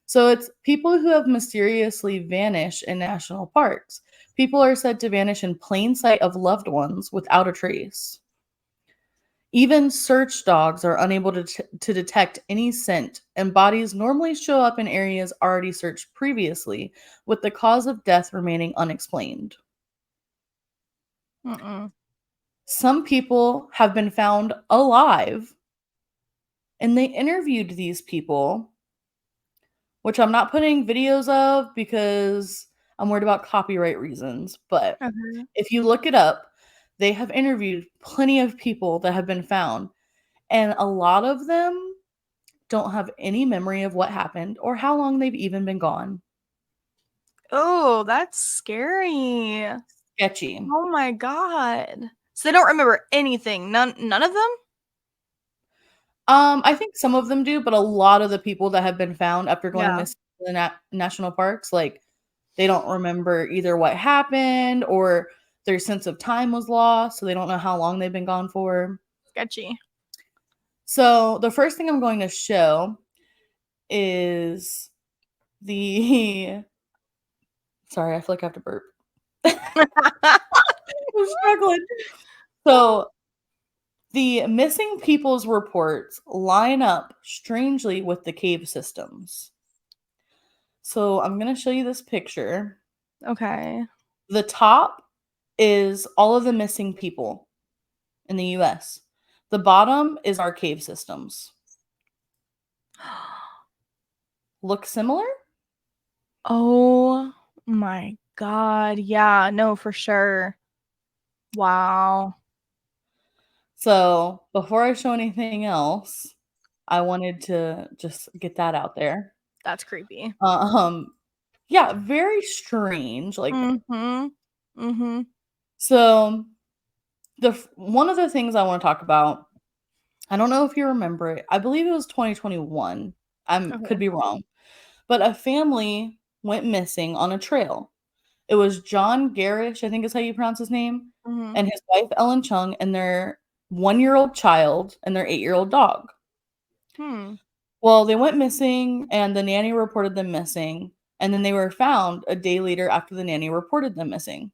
So, it's people who have mysteriously vanished in national parks. People are said to vanish in plain sight of loved ones without a trace. Even search dogs are unable to detect any scent, and bodies normally show up in areas already searched previously, with the cause of death remaining unexplained. Mm-mm. Some people have been found alive, and they interviewed these people, which I'm not putting videos of because I'm worried about copyright reasons. But Okay. if you look it up, they have interviewed plenty of people that have been found, and a lot of them don't have any memory of what happened or how long they've even been gone. Oh, that's scary. Sketchy. Oh my god. So they don't remember anything. None of them? I think some of them do, but a lot of the people that have been found after going Yeah. missing in the national parks, like they don't remember either what happened or their sense of time was lost, so they don't know how long they've been gone for. Sketchy. So the first thing I'm going to show is the sorry, I feel like I have to burp. I'm struggling. So the missing people's reports line up strangely with the cave systems. So I'm going to show you this picture. Okay. The top is all of the missing people in the US. The bottom is our cave systems. Look similar? Oh my god. Yeah, no, for sure. Wow. So, before I show anything else, I wanted to just get that out there. That's creepy. Um, yeah, very strange. Like, Mhm. Mhm. so one of the things I want to talk about, I don't know if you remember it. I believe it was 2021. I could Okay. be wrong. But a family went missing on a trail. It was John Garish, I think is how you pronounce his name, Mhm. and his wife Ellen Chung and their 1-year-old child and their 8-year-old dog. Hmm. Well, they went missing and the nanny reported them missing, and then they were found a day later after the nanny reported them missing.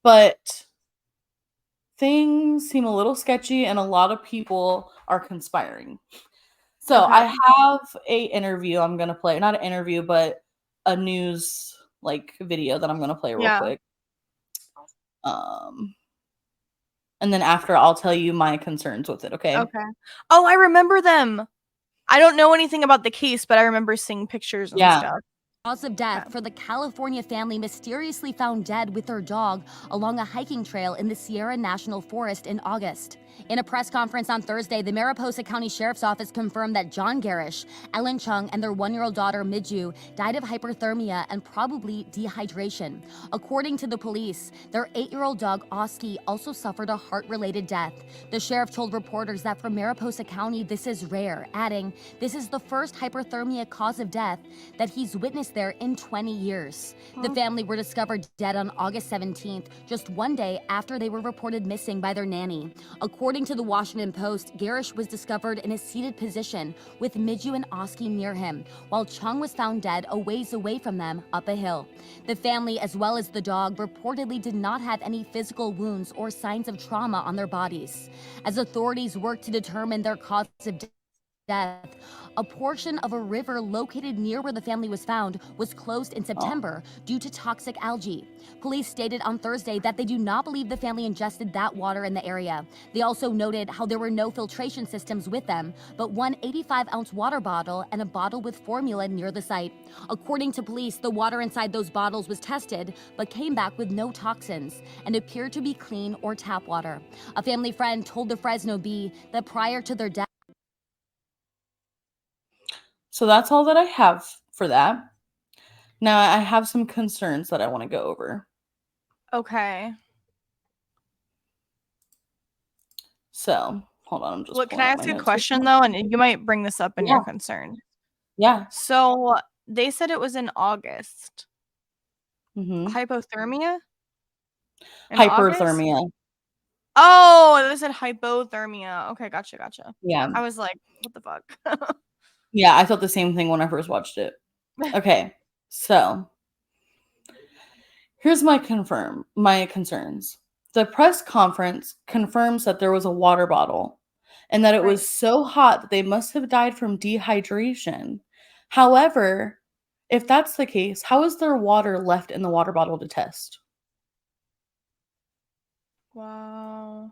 But things seem a little sketchy and a lot of people are conspiring. So Okay. I have a interview I'm gonna play. Not an interview, but a news like video that I'm gonna play real Yeah. quick. Um, and then after I'll tell you my concerns with it, okay? Okay. Oh, I remember them. I don't know anything about the case, but I remember seeing pictures and Yeah. stuff. cause of death for the California family mysteriously found dead with their dog along a hiking trail in the Sierra National Forest in August. In a press conference on Thursday, the Mariposa County Sheriff's Office confirmed that John Garish, Ellen Chung, and their 1-year-old daughter Miju died of hyperthermia and probably dehydration. According to the police, their 8-year-old dog Oski also suffered a heart-related death. The sheriff told reporters that for Mariposa County, this is rare, adding, "This is the first hyperthermia cause of death that he's witnessed there in 20 years. The family were discovered dead on August 17th, just one day after they were reported missing by their nanny. According to the Washington Post, Garish was discovered in a seated position with Miju and Oski near him, while Chung was found dead a ways away from them up a hill. The family, as well as the dog, reportedly did not have any physical wounds or signs of trauma on their bodies. As authorities work to determine their cause of death, a portion of a river located near where the family was found was closed in September due to toxic algae. Police stated on Thursday that they do not believe the family ingested that water in the area. They also noted how there were no filtration systems with them, but one 85-ounce water bottle and a bottle with formula near the site. According to police, the water inside those bottles was tested, but came back with no toxins and appeared to be clean or tap water. A family friend told the Fresno Bee that prior to their death, So that's all that I have for that. Now I have some concerns that I want to go over. Okay. So hold on, I'm just Look, can pulling I up my ask a notes. question though? And you might bring this up in Yeah. your concern. Yeah. So they said it was in August. Mm-hmm. Hypothermia? In August? Hyperthermia. Oh, they said hypothermia. Okay, gotcha. Yeah. I was like, what the fuck? Yeah, I thought the same thing when I first watched it. Okay, so here's my concerns. The press conference confirms that there was a water bottle and that it Right. was so hot that they must have died from dehydration. However, if that's the case, how is there water left in the water bottle to test? Wow.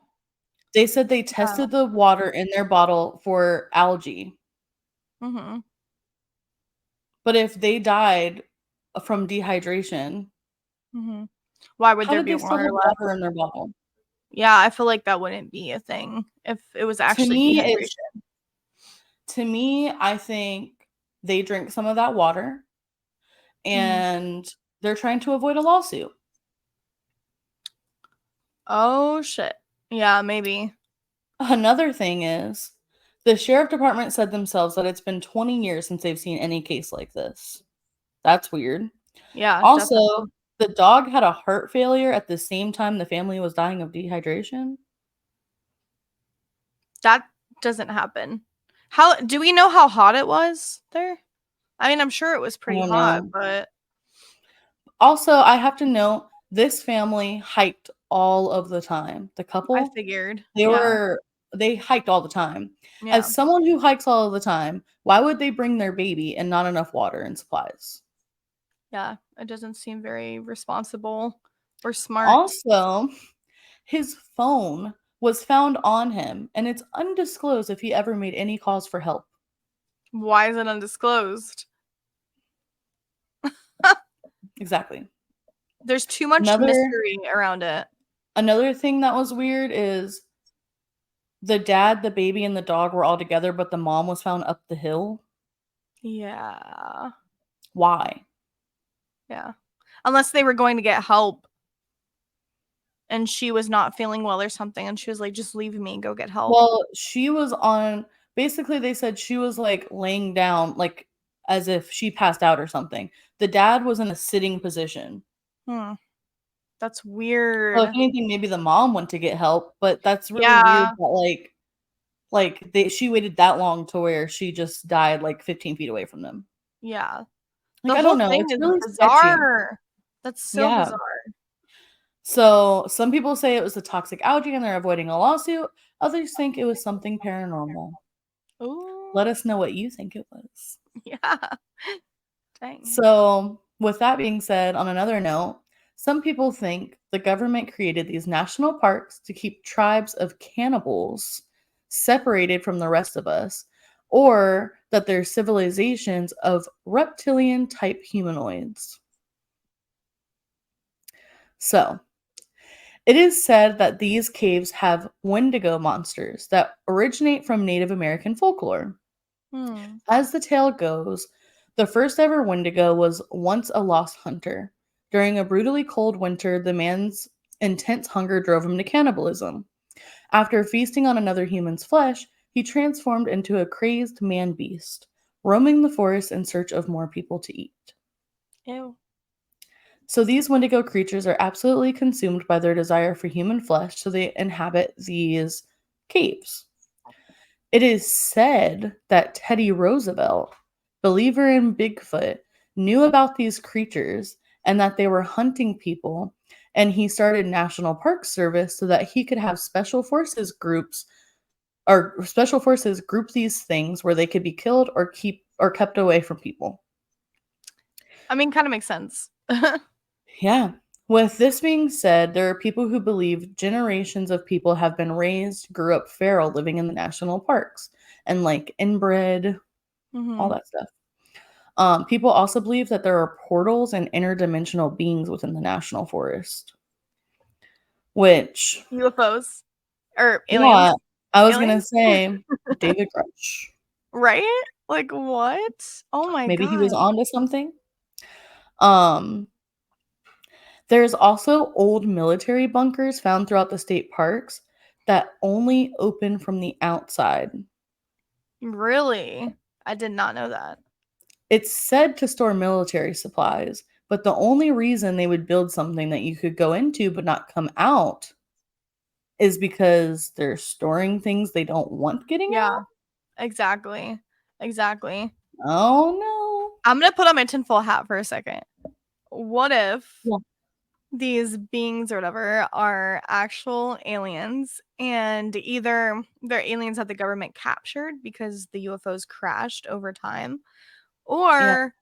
They said they tested the water in their bottle for algae. Mm-hmm. But if they died from dehydration, Mm-hmm. Why would how there did be they still water have left? water in their bottle? Yeah, I feel like that wouldn't be a thing if it was To actually me, dehydration. I think they drink some of that water Mm-hmm. and they're trying to avoid a lawsuit. Oh shit. Yeah, maybe. Another thing is, the sheriff department said themselves that it's been 20 years since they've seen any case like this. That's weird. Yeah, Also, definitely. the dog had a heart failure at the same time the family was dying of dehydration. That doesn't happen. How do we know how hot it was there? I mean, I'm sure it was I pretty don't hot, know. but Also, I have to note this family hiked all of the time. The I couple, figured. they Yeah. were they hiked all the time. Yeah. As someone who hikes all of the time, why would they bring their baby and not enough water and supplies? Yeah. It doesn't seem very responsible or smart. Also, his phone was found on him, and it's undisclosed if he ever made any calls for help. Why is it undisclosed? Exactly. There's too much Another mystery around it. another thing that was weird is the dad, the baby, and the dog were all together, but the mom was found up the hill. Yeah. Why? Yeah. Unless they were going to get help and she was not feeling well or something and she was like, just leave me, go get help. Well, she was on basically they said she was like laying down like as if she passed out or something. The dad was in a sitting position. Hmm. That's So if weird. anything, maybe the mom went to get help, but that's really weird Yeah. that she waited that long to where she just died like 15 feet away from them. Yeah. Like The I don't whole know, thing it's is really sketchy. bizarre. That's so Yeah. bizarre. So some people say it was the toxic algae and they're avoiding a lawsuit. Others think it was something paranormal. Let Ooh. us know what you think it was. Yeah. Dang. So, with that being said, on another note, some people think the government created these national parks to keep tribes of cannibals separated from the rest of us, or that they're civilizations of reptilian-type humanoids. So, it is said that these caves have Wendigo monsters that originate from Native American folklore. Hmm. As the tale goes, the first ever Wendigo was once a lost hunter. During a brutally cold winter, the man's intense hunger drove him to cannibalism. After feasting on another human's flesh, he transformed into a crazed man beast, roaming the forest in search of more people to eat. Ew. So these Wendigo creatures are absolutely consumed by their desire for human flesh, so they inhabit these caves. It is said that Teddy Roosevelt, believer in Bigfoot, knew about these creatures and that they were hunting people, and he started National Park Service so that he could have special forces group these things where they could be killed or kept away from people. I mean, kind of makes sense. Yeah. With this being said, there are people who believe generations of people have been grew up feral living in the national parks and like inbred, all that stuff. People also believe that there are portals and interdimensional beings within the national forest. Which, UFOs or aliens. yeah, I was going to Aliens? say David Grush. Right? Like what? Oh my Maybe he was god. onto something. There's also old military bunkers found throughout the state parks that only open from the outside. Really? I did not know that. It's said to store military supplies, but the only reason they would build something that you could go into but not come out is because they're storing things they don't want getting Yeah, out. exactly. Exactly. Oh no. I'm gonna put on my tinfoil hat for a second. What if Yeah. these beings or whatever are actual aliens and either they're aliens that the government captured because the UFOs crashed over time, Yeah. or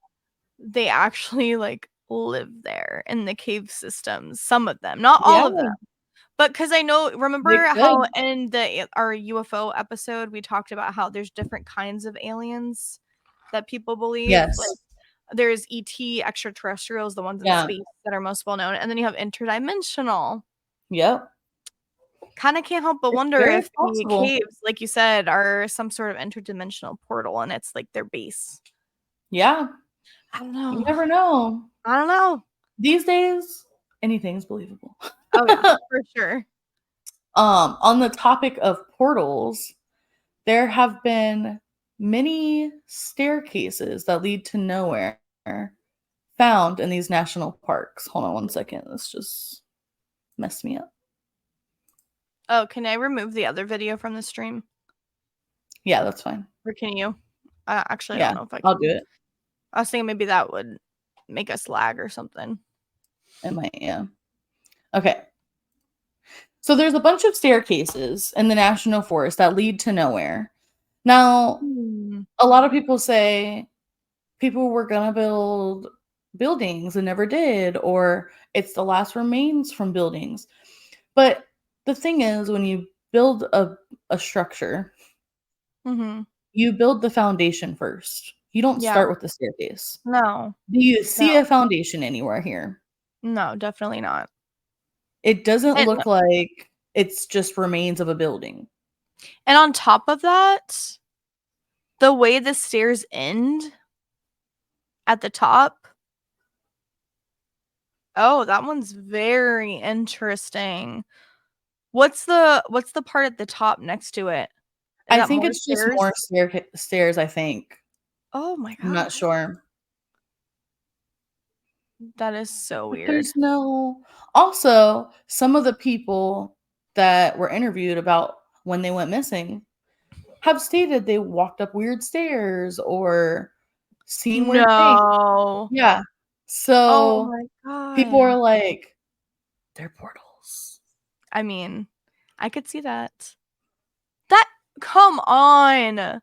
they actually like live there in the cave systems, some of them, not all Yeah, of them. But because I know, they remember could. how in our UFO episode we talked about how there's different kinds of aliens that people believe, Yes. like there's ET extraterrestrials, the ones in Yeah. space that are most well known, and then you have interdimensional. Yep. Kind of can't help but It's wonder very if the possible. caves, like you said, are some sort of interdimensional portal and it's like their base. Yeah. I don't You know. never know. I don't know. These days, anything's believable. Oh yeah, for sure. On the topic of portals, there have been many staircases that lead to nowhere found in these national parks. Hold on one second. This just messed me up. Oh, can I remove the other video from the stream? Yeah, that's fine. Or can you? Actually, I Yeah, don't know if I can. I'll do it. I was thinking maybe that would make us lag or something. It might, yeah. Okay. So there's a bunch of staircases in the national forest that lead to nowhere. Now, a lot of people say people were going to build buildings and never did, or it's the last remains from buildings. But the thing is, when you build a structure, you build the foundation first. You don't Yeah. start with the staircase. No. Do you see No. a foundation anywhere here? No, definitely not. It doesn't And look like it's just remains of a building. And on top of that, the way the stairs end at the top. Oh, that one's very interesting. What's the part at the top next to it? Is I that think more it's just stairs? more stairs, I think. Oh my I'm not god. sure. That is so But weird. there's no. Also, some of the people that were interviewed about when they went missing have stated they walked up weird stairs or seen weird things. No. Yeah. Oh So my people are god. like, they're portals. I mean, I could see that. Come on.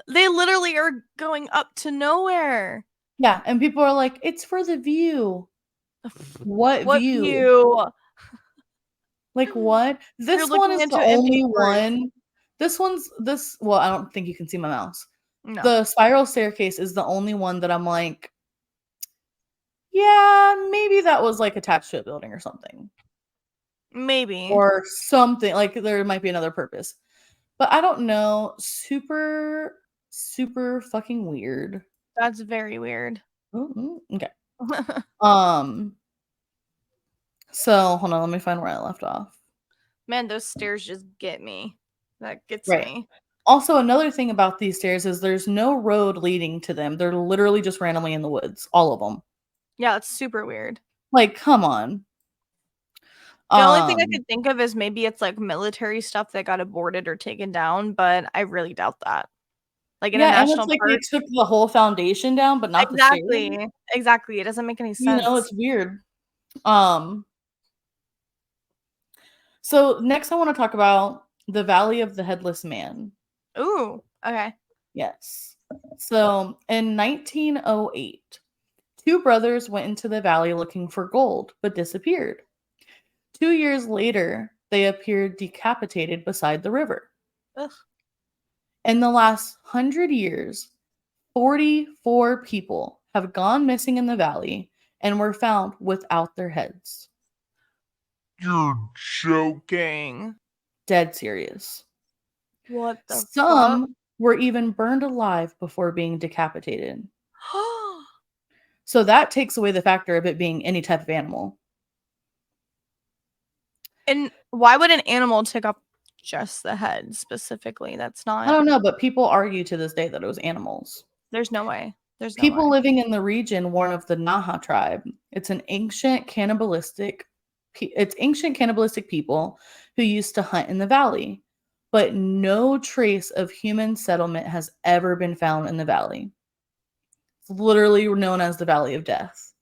They literally are going up to nowhere. Yeah, and people are like, it's for the view. What What view? view? Like what? You're This one looking is into the empty only forest. one Well, I don't think you can see my mouse. No. The spiral staircase is the only one that I'm like, yeah, maybe that was like attached to a building or something. Maybe. Or something. Like there might be another purpose. But I don't know. Super, super fucking weird. That's very weird. Okay. So hold on, let me find where I left off. Man, those stairs just get me. That gets Right. me. Also, another thing about these stairs is there's no road leading to them. They're literally just randomly in the woods, all of them. Yeah, it's super weird. Like, come on. The only thing I could think of is maybe it's like military stuff that got aborted or taken down, but I really doubt that. Like in a Yeah, and national it's like park. they took the whole foundation down, but not the stairs. Exactly. It doesn't make any You sense. know, it's weird. So next I want to talk about the Valley of the Headless Man. Ooh, okay. Yes. So in 1908, two brothers went into the valley looking for gold, but disappeared. 2 years later, they appeared decapitated beside the river. Ugh. In the last 100 years, 44 people have gone missing in the valley and were found without their heads. You're joking. Dead serious. What the Some were even burned alive before being decapitated. fuck? So that takes away the factor of it being any type of animal. And why would an animal take up just the head specifically? That's not. I don't know, but people argue to this day that it was animals. There's no way. There's no People way. living in the region warn of the Naha tribe. It's ancient cannibalistic people who used to hunt in the valley, but no trace of human settlement has ever been found in the valley. It's literally known as the Valley of Death.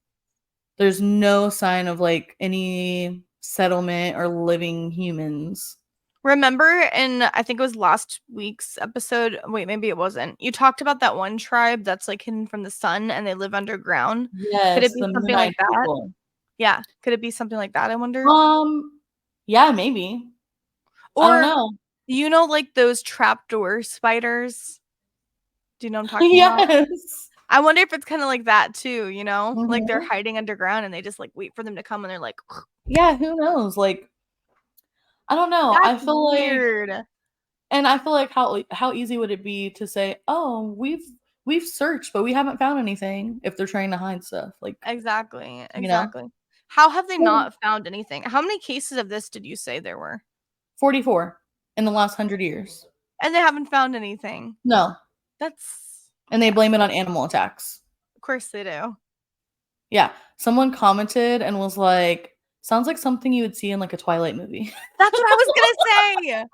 There's no sign of like any settlement or living humans. Remember in I think it was last week's episode. Wait, maybe it wasn't. You talked about that one tribe that's like hidden from the sun and they live underground. Yes, Could it be the something like Moonite that? people. Yeah. Could it be something like that? I wonder. Yeah, maybe. Or I don't know. you know, like those trapdoor spiders. Do you know what I'm talking about? Yes. I wonder if it's kind of like that too. You know, like they're Mhm. hiding underground and they just like wait for them to come and they're like. Yeah, who knows? Like, I don't know. That's I feel weird. like how easy would it be to say, "Oh, we've searched, but we haven't found anything." If they're trying to hide stuff, like Exactly. you know, How have they So- not found anything? How many cases of this did you say there were? 44 in the last 100 years. And they haven't found anything. No, That's and they blame it on animal attacks. of course they do. Yeah, someone commented and was like, "Sounds like something you would see in like a Twilight movie." That's what I was gonna say.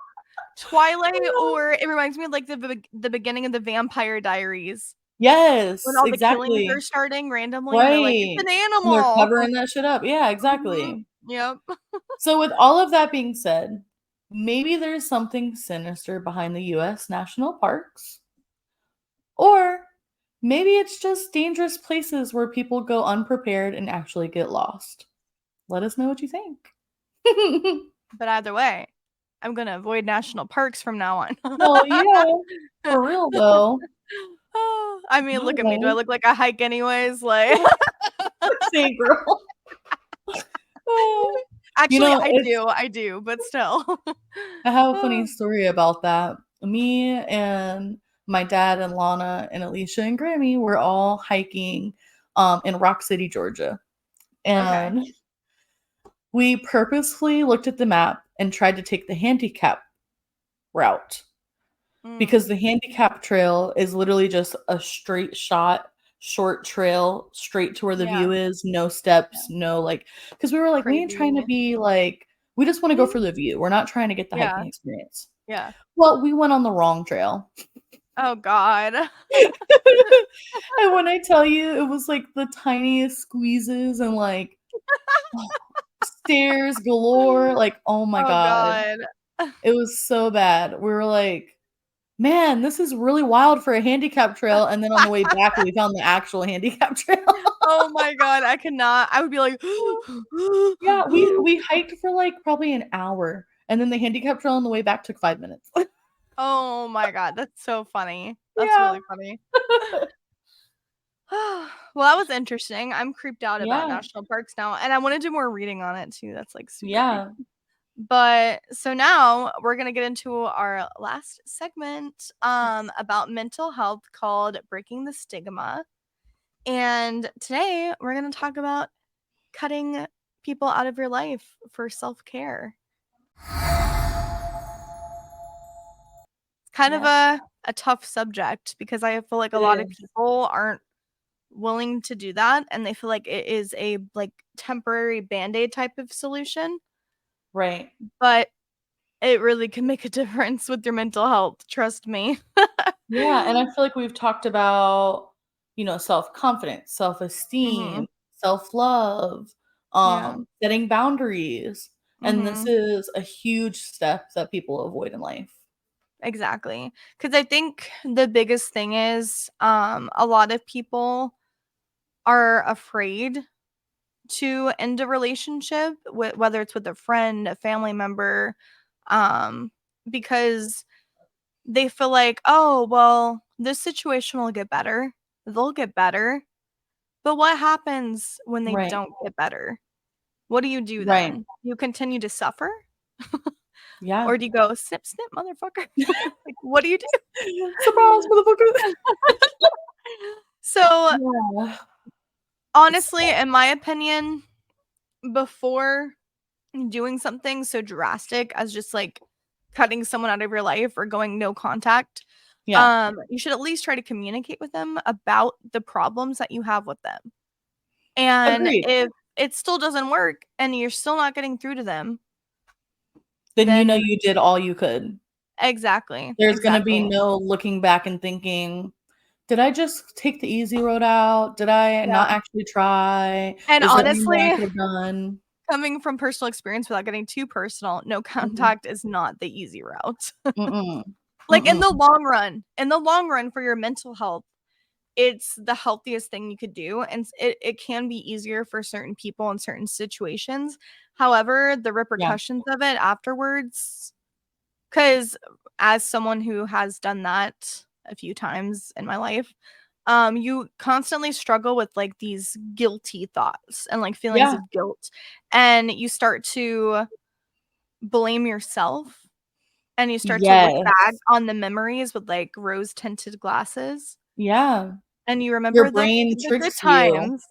Twilight, or it reminds me of like the beginning of the Vampire Diaries. Yes, When all the exactly. killings are starting randomly, and they're like, it's an Right. animal. And they're covering that shit up. Yeah, Mhm. exactly. Yep. So with all of that being said, maybe there's something sinister behind the US national parks. Or maybe it's just dangerous places where people go unprepared and actually get lost. Let us know what you think. But either way, I'm gonna avoid national parks from now on. Well, yeah, for real though. I mean, look at me. Do I look like I hike anyways? Like, Say, girl. actually, know, I do, but still. I have a funny story about that. Me and my dad and Lana and Alicia and Grammy were all hiking in Rock City, Georgia. And we purposefully looked at the map and tried to take the handicap route because the handicap trail is literally just a straight shot, short trail straight to where the view is, no steps, no like, because we were like, we ain't trying to be like, we just want to go for the view. We're not trying to get the hiking experience. Yeah. Well, we went on the wrong trail. Oh, God. And when I tell you, it was like the tiniest squeezes and like stairs galore. Like, oh my God. It was so bad. We were like, man, this is really wild for a handicap trail. And then on the way back, we found the actual handicap trail. Oh my God. I cannot. I would be like, Yeah, we hiked for like probably an hour. And then the handicap trail on the way back took 5 minutes. Oh my god, that's so funny. That's Yeah. really funny. Well, that was interesting. I'm creeped out about Yeah. national parks now, and I wanna do more reading on it too. That's, like, super creepy. Yeah. But so now we're gonna get into our last segment, Yes. about mental health called Breaking the Stigma. And today we're gonna talk about cutting people out of your life for self-care. It's kind of Yeah. a tough subject because I feel like a It lot of is. people aren't willing to do that, and they feel like it is a, like, temporary Band-Aid type of solution, Right. but it really can make a difference with your mental health, trust me. Yeah, and I feel like we've talked about, self-confidence, Mhm. self-esteem, self-love, Yeah. setting boundaries, and this Mhm. is a huge step that people avoid in life. Exactly. Because I think the biggest thing is, a lot of people are afraid to end a relationship, whether it's with a friend, a family member, um, because they feel like, "Oh, well, this situation will get better. They'll get better." But what happens when they Right, don't get better? What do you do right. then? You continue to suffer? Yeah. Or do you go, "Snip, snip, motherfucker?" Like, what do you do? Surprise, motherfucker. So, Yeah. It's honestly, in my opinion, before doing something so drastic as just, like, cutting someone out of your life or going no contact, yeah, you should at least try to communicate with them about the problems that you have with them. And agreed. if it still doesn't work and you're still not getting through to them, Then then you did all you could. exactly, There's gonna be exactly. no looking back and thinking, "Did I just take the easy road out? Did I not Yeah. actually try? And Is there any more I honestly, could have done?" coming from personal experience without getting too personal, no Mhm. contact is not the easy route. Mm-mm. Like, Mm-mm. in the long run for your mental health, it's the healthiest thing you could do, and it can be easier for certain people in certain situations. However, the Yeah. repercussions of it afterwards, because as someone who has done that a few times in my life, you constantly struggle with, like, these guilty thoughts and, like, feelings Yeah. of guilt, and you start to blame yourself, and you start to look back Yes. on the memories with, like, rose-tinted glasses, Yeah. and you Your remember brain the good tricks you times.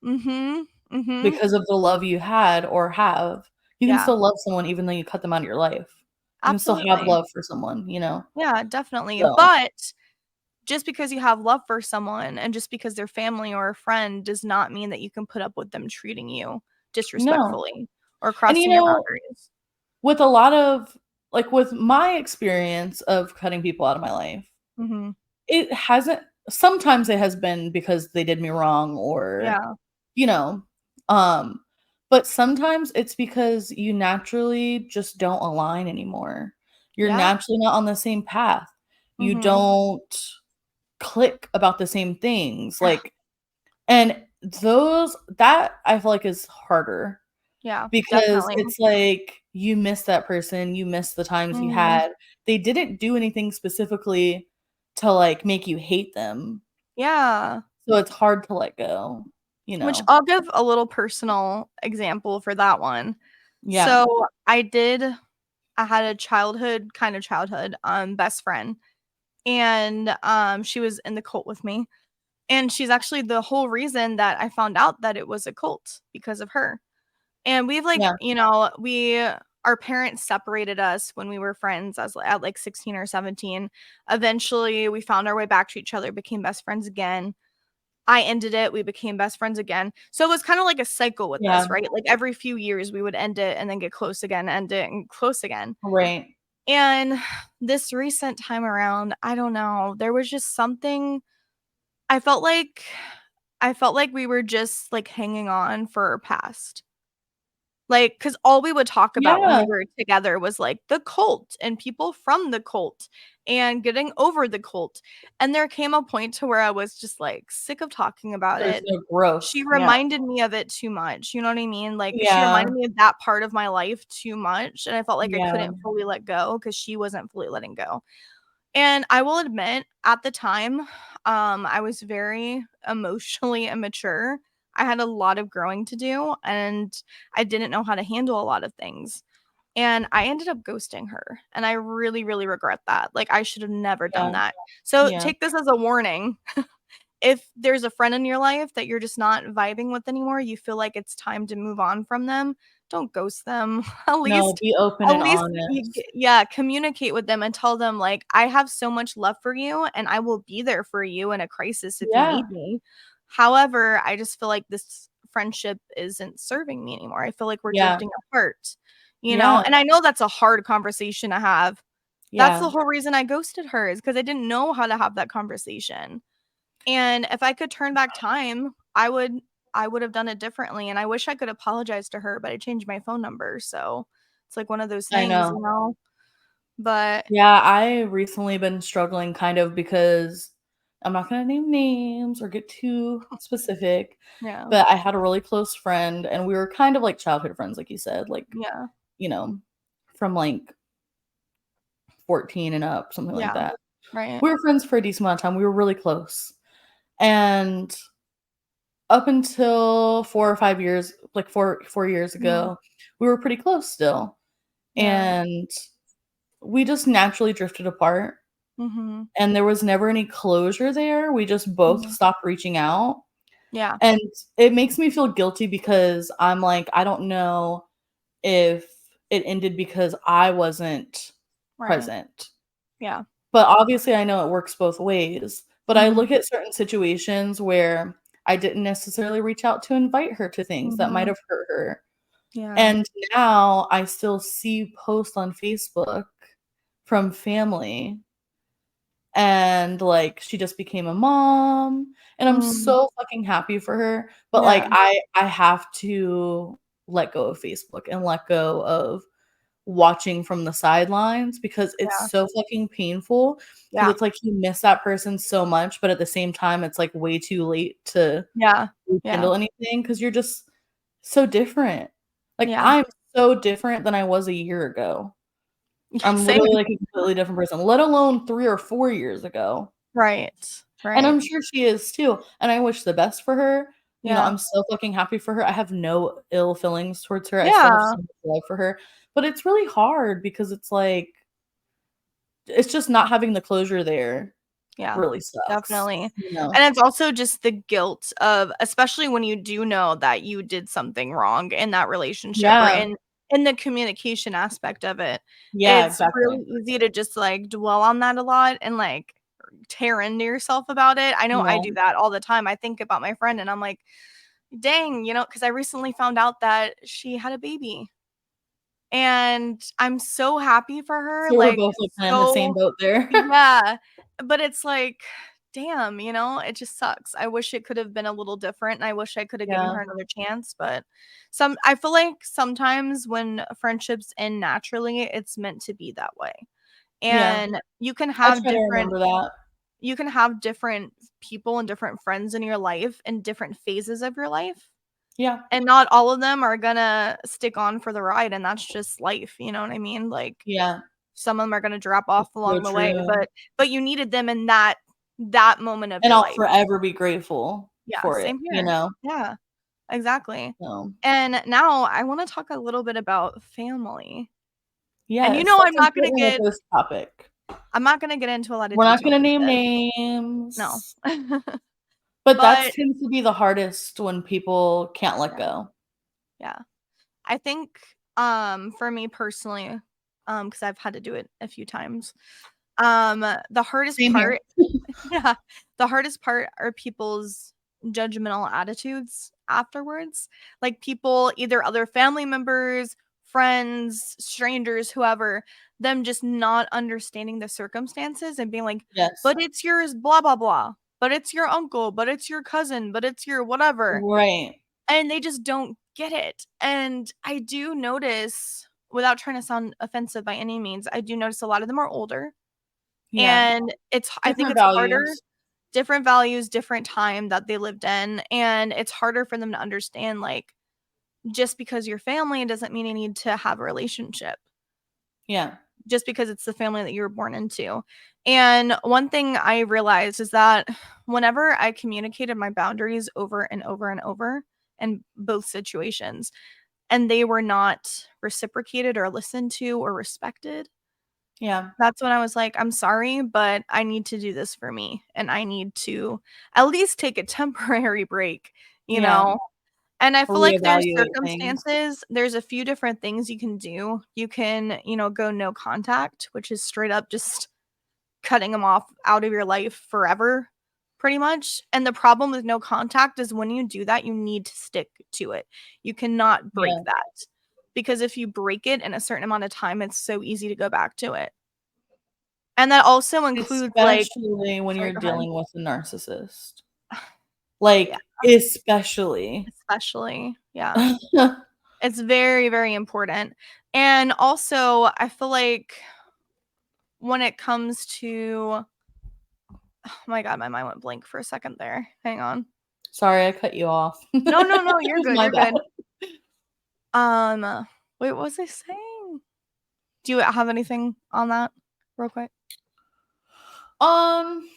Mhm, mhm. because of the love you had or have. You can Yeah, still love someone even though you cut them out of your life. You can still have absolutely. love for someone? Yeah, definitely, So, but just because you have love for someone and just because they're family or a friend does not mean that you can put up with them treating you no. disrespectfully or And, crossing your boundaries. with a lot of with my experience of cutting people out of my life, Mhm. it hasn't sometimes it has been because they did me wrong or, Yeah. you know, um, but sometimes it's because you naturally just don't align anymore. You're Yeah. naturally not on the same path. You Mhm. don't click about the same things, and those that I feel like is harder Yeah, because definitely. it's like you miss that person, you miss the times you Mhm. had. They didn't do anything specifically to, make you hate them, Yeah. so it's hard to let go, you Which know? I'll give a little personal example for that one. Yeah, So, I had a childhood, best friend, and, she was in the cult with me, and she's actually the whole reason that I found out that it was a cult because of her. And we've, like, yeah, we our parents separated us when we were friends at, like, 16 or 17. Eventually, we found our way back to each other, became best friends again. I ended it, we became best friends again. So it was kinda like a cycle with yeah, us, right? Like, every few years, we would end it and then get close again, end it and close again. right. And this recent time around, I don't know, there was just something I felt like I felt like we were just, like, hanging on for our past. Like, cause all we would talk about when we Yeah, were together was, like, the cult and people from the cult and getting over the cult, and there came a point to where I was just, like, sick of talking about there's it. no growth, She yeah, reminded me of it too much, you know what I mean? Like, she yeah, reminded me of that part of my life too much, and I felt like I yeah, couldn't fully let go because she wasn't fully letting go. And I will admit, at the time, I was very emotionally immature. I had a lot of growing to do, and I didn't know how to handle a lot of things. And I ended up ghosting her, and I really, really regret that. Like, I should have never done Yeah. that. So Yeah. take this as a warning. If there's a friend in your life that you're just not vibing with anymore, you feel like it's time to move on from them, don't ghost them. At No, least be open at and least honest. yeah, communicate with them and tell them, like, "I have so much love for you, and I will be there for you in a crisis if you Yeah. need me. However, I just feel like this friendship isn't serving me anymore. I feel like we're Yeah. drifting apart." You know? Yeah. And I know that's a hard conversation to have. That's the Yeah. whole reason I ghosted her, is because I didn't know how to have that conversation. And if I could turn back time, I would have done it differently, and I wish I could apologize to her, but I changed my phone number, so it's like one of those I things, know. you know? But Yeah, I recently been struggling kind of because I'm not gonna name names or get too specific, yeah. but I had a really close friend and we were kind of like childhood friends, like you said, like, Yeah. you know, from like 14 and up, something like Yeah. that. Right. We were friends for a decent amount of time. We were really close. And up until 4 or 5 years, like 4 years Mhm. ago, we were pretty close still. Yeah. And we just naturally drifted apart. Mhm. And there was never any closure there. We just both Mhm. stopped reaching out. Yeah. And it makes me feel guilty because I'm like, I don't know if it ended because I wasn't Right. present. Yeah. But obviously, I know it works both ways. But I Mhm. look at certain situations where I didn't necessarily reach out to invite her to things that might Mhm. have hurt her. Yeah. And now I still see posts on Facebook from family and, like, she just became a mom, and I'm Mm. so fucking happy for her, but, like, Yeah. I have to let go of Facebook and let go of watching from the sidelines because it's Yeah. so fucking painful. Because Yeah. it's like you miss that person so much, but at the same time, it's, like, way too late to Yeah. Yeah. rekindle anything because 'cause you're just so different. Like, Yeah. I'm so different than I was a year ago. Yeah, I'm same. literally, like, a completely different person, let alone 3 or 4 years ago. Right. And Right. I'm sure she is too, and I wish the best for her. You know, Yeah. I'm so fucking happy for her. I have no ill feelings towards her. I still have Yeah. so much love for her, but it's really hard because it's like it's just not having the closure there Yeah, really sucks, definitely. you know? And it's also just the guilt of, especially when you do know that you did something wrong in that relationship or Yeah. in the communication aspect of it. Yeah, It's exactly. really easy to just, like, dwell on that a lot and, like, tear into yourself about it. I know I Yeah. do that all the time. I think about my friend and I'm like, "Dang," because I recently found out that she had a baby. And I'm so happy for her, So we're like, both, like, kinda in the same so boat there. yeah, but it's like, damn, it just sucks. I wish it could have been a little different, and I wish I could have given Yeah. her another chance, but I feel like sometimes when friendships end naturally, it's meant to be that way, Yeah. and I try to remember that. you can have different people and different friends in your life in different phases of your life, Yeah. and not all of them are gonna stick on for the ride, and that's just life, you know what I mean? Like, Yeah. some of them are gonna drop It's off so along the way, true. but you needed them in that moment of And your I'll life. forever be grateful Yeah, for it, same you here. know? Yeah, exactly. So, And now I wanna talk a little bit about family. And yes, that's I'm not gonna important with get this topic. into a lot of We're not details gonna with name this. No. names, but that But tends to be the hardest when people can't let yeah, go. yeah. I think, for me personally, because 'cause I've had to do it a few times, the hardest Same here. part yeah, the hardest part are people's judgmental attitudes afterwards. Like, people, either other family members, friends, strangers, whoever, them just not understanding the circumstances and being like, Yes. "But it's yours, blah, blah, blah. But it's your uncle, but it's your cousin, but it's your whatever." Right. And they just don't get it. And I do notice, without trying to sound offensive by any means, I do notice a lot of them are older, Yeah. and I think Different it's harder. values. Different values, different time that they lived in, and it's harder for them to understand, like, just because you're family doesn't mean you need to have a relationship. Yeah. just because it's the family that you were born into. And one thing I realized is that whenever I communicated my boundaries over and over and over in both situations, and they were not reciprocated or listened to or respected, Yeah. that's when I was like, I'm sorry, but I need to do this for me. And I need to at least take a temporary break, you Yeah. know? And I feel like there's Reevaluate things. circumstances, there's a few different things you can do. You can, go no contact, which is straight up just cutting them off out of your life forever, pretty much. And the problem with no contact is when you do that, you need to stick to it. You cannot break Yeah. that because if you break it in a certain amount of time, it's so easy to go back to it. And that also includes like, Especially when sorry, you're go ahead. dealing with a narcissist. Yeah, Like, especially. especially. Yeah. It's very, very important. And also, I feel like when it comes to oh my god, my mind went blank for a second there. Hang on. Sorry, I cut you off. No, no, no, you're It was good, my you're bad. good. Wait, what was I saying? Do you have anything on that real quick? Um,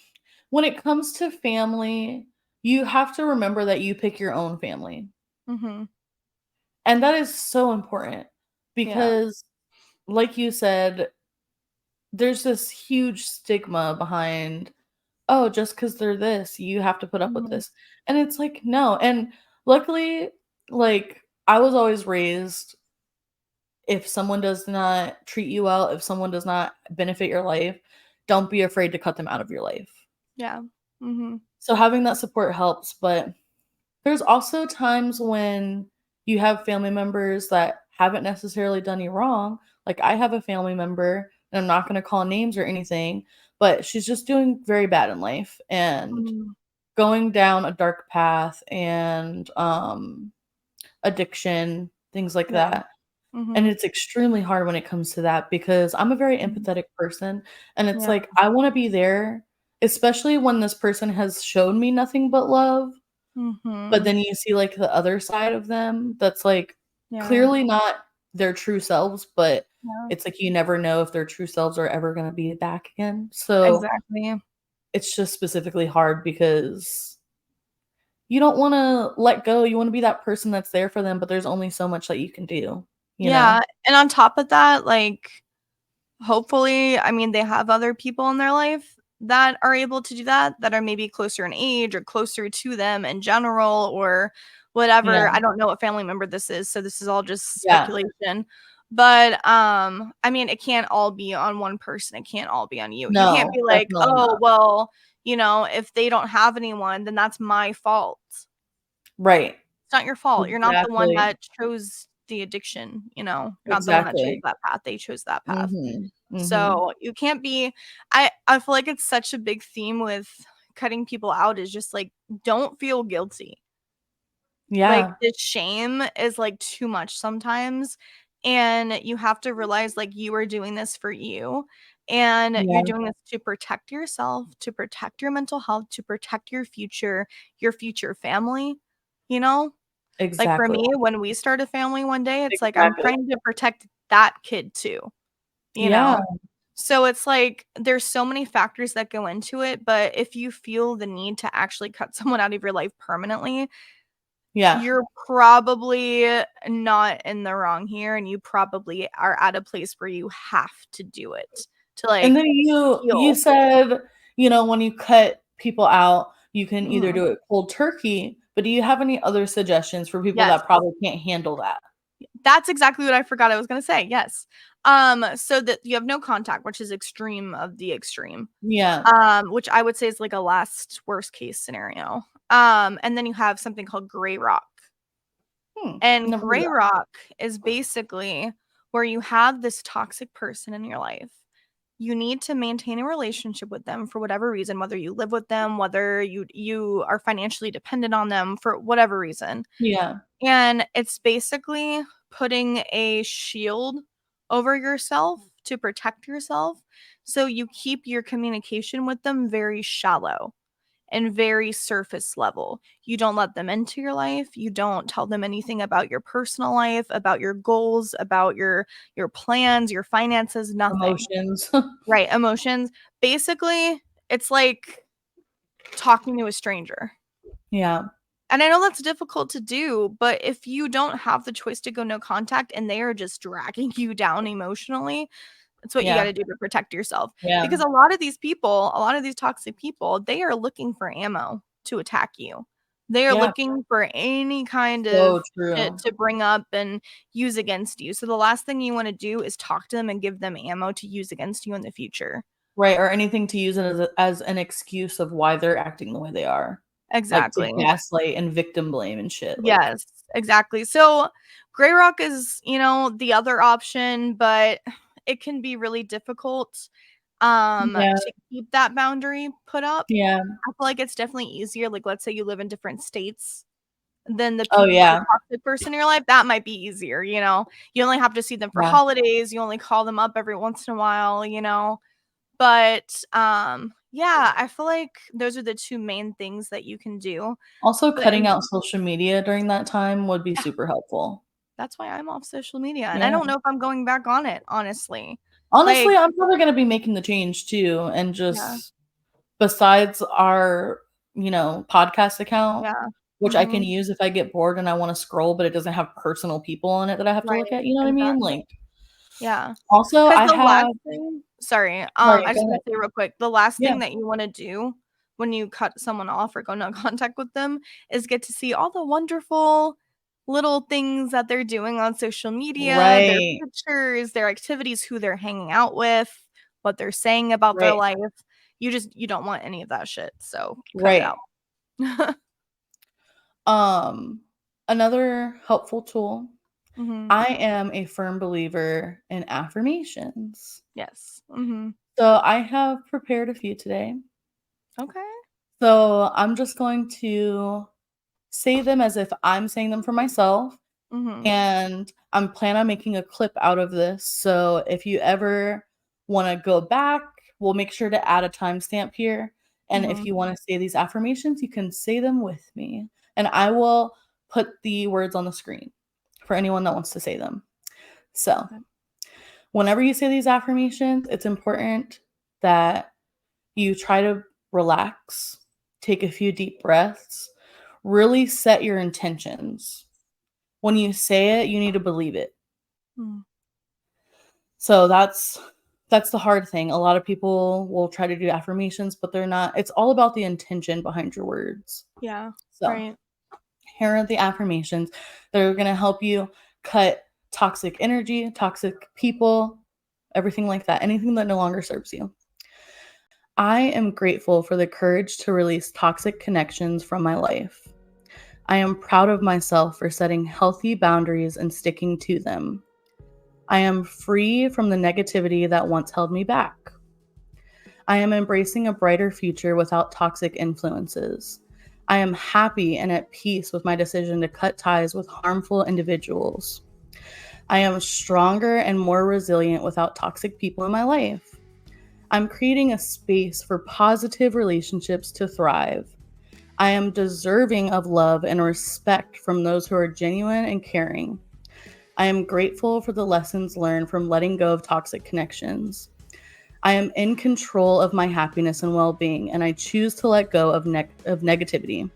when it comes to family, you have to remember that you pick your own family. Mhm. And that is so important Yeah. because, like you said, there's this huge stigma behind, oh, just because they're this, you have to put up with Mhm. this. And it's like, no. And luckily, like, I was always raised, if someone does not treat you well, if someone does not benefit your life, don't be afraid to cut them out of your life. Yeah. Mhm. So having that support helps, but there's also times when you have family members that haven't necessarily done you wrong. Like, I have a family member, and I'm not going to call names or anything, but she's just doing very bad in life and Mm. going down a dark path and addiction, things like Yeah. that. And Mhm. it's extremely hard when it comes to that because I'm a very Mhm. empathetic person, and it's Yeah. like I want to be there, especially when this person has shown me nothing but love. But Mhm. then you see, like, the other side of them that's, like, Yeah. clearly not their true selves, but Yeah. it's like you never know if their true selves are ever gonna be back again. So, Exactly. it's just specifically hard because you don't wanna let go, you wanna be that person that's there for them, but there's only so much that you can do, you Yeah, know? and on top of that, like, hopefully, I mean, they have other people in their life that are able to do that, that are maybe closer in age or closer to them in general or Yeah, whatever. I don't know what family member this is, so this is all just yeah. speculation. But, I mean, it can't all be on one person, it can't all be on you. You can't be No, like, definitely "Oh, not. well, if they don't have anyone, then that's my fault." Right. It's not your fault. You're not the one Exactly. that chose the addiction, You're not the one that chose Exactly. that path. They chose that path. Mhm. Mhm. So, you can't be I feel like it's such a big theme with cutting people out is just, like, don't feel guilty. Like, Yeah. the shame is, like, too much sometimes, and you have to realize, like, you are doing this for you, and you're Yeah. doing this to protect yourself, to protect your mental health, to protect your future family, you know? Like, for Exactly. me, when we start a family one day, it's like I'm Exactly. trying to protect that kid too, you Yeah. know? So it's like there's so many factors that go into it, but if you feel the need to actually cut someone out of your life permanently, Yeah. you're probably not in the wrong here, and you probably are at a place where you have to do it to, And like, then you heal. said, when you cut people out, you can either Mhm. do it cold turkey, but do you have any other suggestions for people Yes. that probably can't handle that? That's exactly what I forgot I was gonna say, yes. So that you have no contact, which is extreme of the extreme, Yeah. which I would say is like a last worst case scenario. And then you have something called gray rock. And Never heard of gray that. rock is basically where you have this toxic person in your life. You need to maintain a relationship with them for whatever reason, whether you live with them, whether you are financially dependent on them for whatever reason. Yeah. And it's basically putting a shield over yourself to protect yourself. So you keep your communication with them very shallow. and very surface level. You don't let them into your life. You don't tell them anything about your personal life, about your goals, about your plans, your finances, nothing. Emotions. Right, emotions. Basically, it's like talking to a stranger. Yeah. And I know that's difficult to do, but if you don't have the choice to go no contact and they are just dragging you down emotionally, that's what you Yeah. got to do to protect yourself. Yeah. Because a lot of these people, a lot of these toxic people, they are looking for ammo to attack you. They are Yeah. looking for any kind So of shit true. to bring up and use against you. So the last thing you want to do is talk to them and give them ammo to use against you in the future. Right, or anything to use it as an excuse of why they're acting the way they are. Like, to Exactly. gaslight and victim blame and shit, like Yes, exactly. So Grey Rock is, the other option, but it can be really difficult Yeah. to keep that boundary put up. Yeah. I feel like it's definitely easier. Like, let's say you live in different states than the Oh, the yeah. toxic person in your life. That might be easier, you know? You only have to see them for Yeah. holidays. You only call them up every once in a while, But yeah, I feel like those are the two main things that you can do. Also, But cutting out social media during that time would be super helpful. that's why I'm off social media, and I Yeah. don't know if I'm going back on it, honestly. Honestly, Like, I'm probably gonna be making the change too, and yeah, just besides our, podcast account, yeah, which I can mhm, use if I get bored and I wanna scroll, but it doesn't have personal people on it that I have to right, look at, you know what I mean? exactly, Like, yeah. also, Because I the last have thing sorry, sorry, I go just wanna ahead. say real quick, the last Yeah. thing that you wanna do when you cut someone off or go no contact with them is get to see all the wonderful little things that they're doing on social media, their Right. pictures, their activities, who they're hanging out with, what they're saying about their Right. life. You don't want any of that shit, so cut it Right. out. Um, Another helpful tool, Mhm. I am a firm believer in affirmations. Yes. Mhm. So I have prepared a few today. Okay. So I'm just going to say them as if I'm saying them for myself, Mhm. and I'm planning on making a clip out of this. So if you ever want to go back, we'll make sure to add a timestamp here. And if Mhm. you want to say these affirmations, you can say them with me. And I will put the words on the screen for anyone that wants to say them. So, Okay. whenever you say these affirmations, it's important that you try to relax, take a few deep breaths, really set your intentions. When you say it, you need to believe it. Mm. So that's the hard thing. A lot of people will try to do affirmations, but they're not. It's all about the intention behind your words. Yeah. So, Right. here are the affirmations. They're going to help you cut toxic energy, toxic people, everything like that, anything that no longer serves you. I am grateful for the courage to release toxic connections from my life. I am proud of myself for setting healthy boundaries and sticking to them. I am free from the negativity that once held me back. I am embracing a brighter future without toxic influences. I am happy and at peace with my decision to cut ties with harmful individuals. I am stronger and more resilient without toxic people in my life. I'm creating a space for positive relationships to thrive. I am deserving of love and respect from those who are genuine and caring. I am grateful for the lessons learned from letting go of toxic connections. I am in control of my happiness and well-being, and I choose to let go of negativity.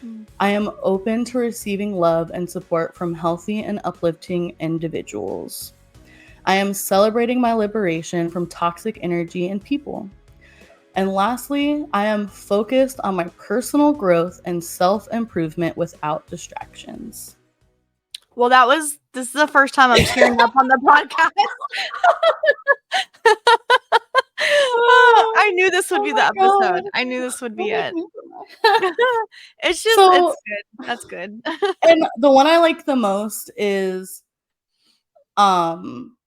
Mm. I am open to receiving love and support from healthy and uplifting individuals. I am celebrating my liberation from toxic energy and people. And lastly, I am focused on my personal growth and self-improvement without distractions. Well, this is the first time I'm tearing up on the podcast. I knew this would Oh be my the god. episode. I knew this would be Don't make it. me cry. It's So, good. That's good. and the one I like the most is um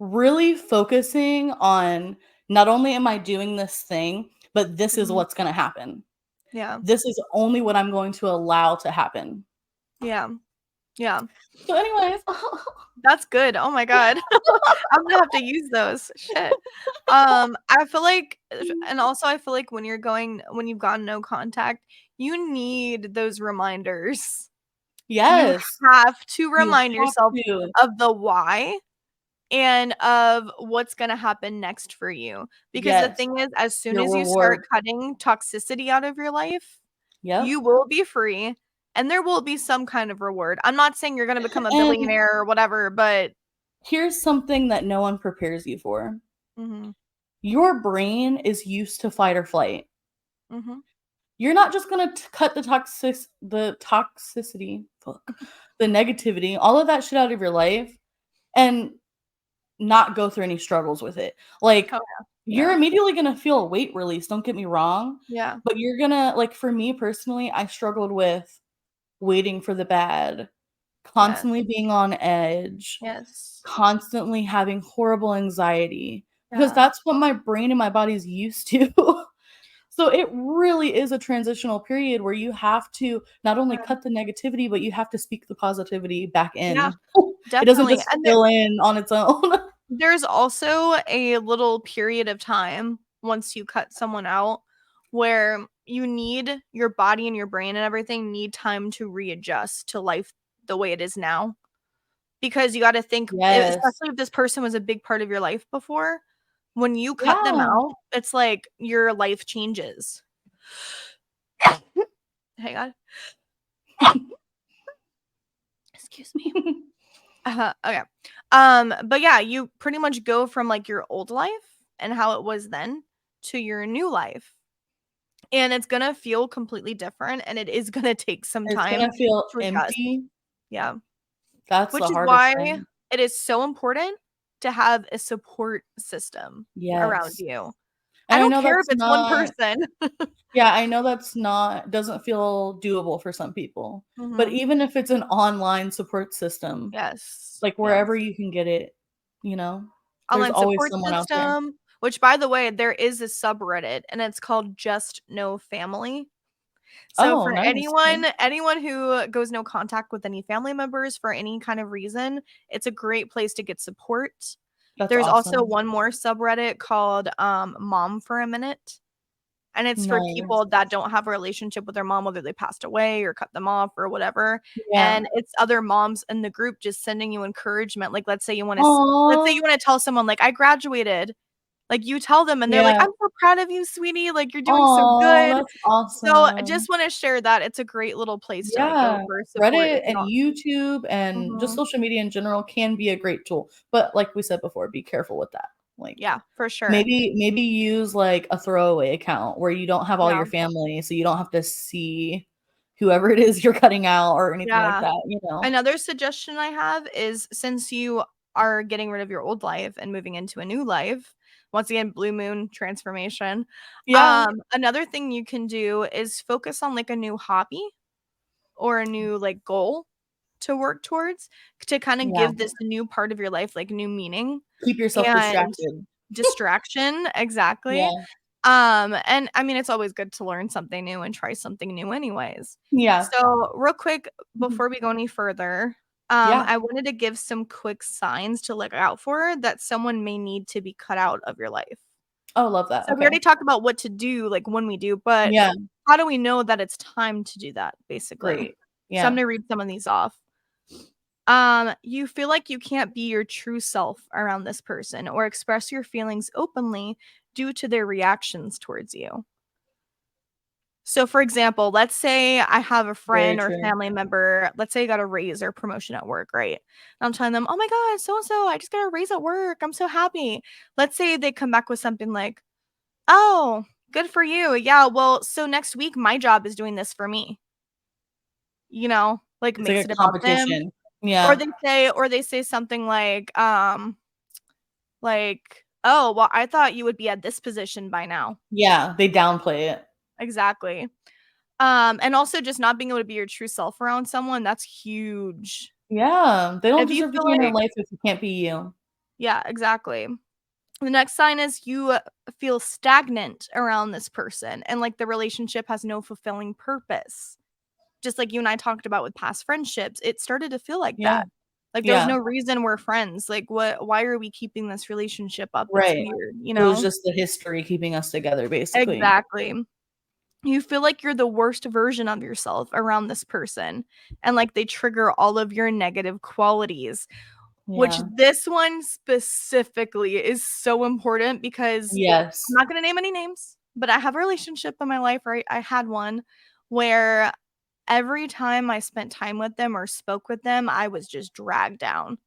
really focusing on not only am I doing this thing, but this is Mhm. what's going to happen. Yeah. This is only what I'm going to allow to happen. Yeah. Yeah. So anyways. That's good. Oh my god. I'm gonna have to use those. Shit. I feel like and also I feel like when you've gotten no contact, you need those reminders. You Yes. have to You remind have yourself to. of the why and of what's gonna happen next for you. Because the Yes. thing is, as soon Your as you start reward. cutting toxicity out of your life, Yep. you will be free and there will be some kind of reward. I'm not saying you're gonna become a And billionaire or whatever, but here's something that no one prepares you for. mhm, Your brain is used to fight or flight. mhm. You're not just gonna cut the toxicity, the negativity, all of that shit out of your life, and not go through any struggles with it. Like, Oh, you're yeah. immediately gonna feel a weight release. Don't get me wrong, Yeah. but you're gonna like for me personally, I struggled with waiting for the bad, Yes. constantly being on edge, Yes. constantly having horrible anxiety because Yeah. that's what my brain and my body's used to. So it really is a transitional period where you have to not only Yeah. cut the negativity, but you have to speak the positivity back Yeah, in. It doesn't definitely. just And fill in on its own. there's also a little period of time once you cut someone out where your body and your brain and everything need time to readjust to life the way it is now. Because you gotta think, Yes. especially if this person was a big part of your life before, when you cut them Yeah. out, it's like your life changes. Hang on. Excuse me. Okay. But yeah, you pretty much go from like your old life and how it was then to your new life. And it's gonna feel completely different and it is gonna take some It's time gonna feel to adjust. empty. Yeah. That's Which the is hardest why thing. it is so important to have a support system around Yes. you. I And I don't know care if that's it's one not person. yeah, I know that's not doesn't feel doable for some people. But Mhm. even if it's an online support system, Yes. like wherever Yes. you can get it, you know, there's Online always support someone out there. system, which by the way, there is a subreddit and it's called Just No Family. So Oh, for nice. Okay. anyone who goes no contact with any family members for any kind of reason, it's a great place to get support. That's There's also awesome. one more subreddit called Mom for a Minute. And it's for Nice. people that don't have a relationship with their mom, whether they passed away or cut them off or whatever. Yeah. And it's other moms in the group just sending you encouragement. Like let's say Aw. you want to tell someone like I graduated. Like you tell them and they're like, Yeah. I'm so proud of you, sweetie. Like you're doing so Oh, good. that's So I awesome. just want to share that. It's a great little place to like go Yeah. for support if Reddit you and don't. YouTube and just Mhm. social media in general can be a great tool. But like we said before, be careful with that. Like Yeah, for sure. maybe use like a throwaway account where you don't have all Yeah. your family, so you don't have to see whoever it is you're cutting out or anything like Yeah. that, you know? Another suggestion I have is since you are getting rid of your old life and moving into a new life, once again, blue moon transformation. Yeah. Another thing you can do is focus on like a new hobby or a new like goal to work towards to kind of Yeah. give this new part of your life like new meaning Keep yourself and distracted. distraction. Exactly. Yeah. And I mean, it's always good to learn something new and try something new anyways. Yeah. So, real quick Mhm. before we go any further, Yeah. I wanted to give some quick signs to look out for that someone may need to be cut out of your life. Oh, love that. So, we already Okay. talked about what to do, like when we do, but Yeah. how do we know that it's time to do that, basically? Great. So, I'm Yeah. gonna read some of these off. You feel like you can't be your true self around this person or express your feelings openly due to their reactions towards you. So, for example, let's say I have a Very friend or true. family member, let's say I got a raise or promotion at work, right? And I'm telling them, oh my God, so and so, I just got a raise at work. I'm so happy. Let's say they come back with something like, oh, good for you. Yeah, well, so next week my job is doing this for me, like It's like makes a it about them. competition. Or Yeah. they say something like, oh, well, I thought you would be at this position by now. Yeah, they downplay it. Exactly. And also just not being able to be your true self around someone, that's huge. Yeah, they don't If you deserve to feel be in your like life if you can't be you. yeah, exactly. The next sign is you feel stagnant around this person and like the relationship has no fulfilling purpose. just like you and I talked about with past friendships, it started to feel like Yeah. that. Like there was Yeah. no reason we're friends. Like why are we keeping this relationship up? It's Right. weird, you It was know? just the history keeping us together, basically. Exactly. You feel like you're the worst version of yourself around this person, and like they trigger all of your negative qualities, which Yeah. this one specifically is so important because I'm Yes. not going to name any names, but I have a relationship in my life, right? I had one where every time I spent time with them or spoke with them, I was just dragged down.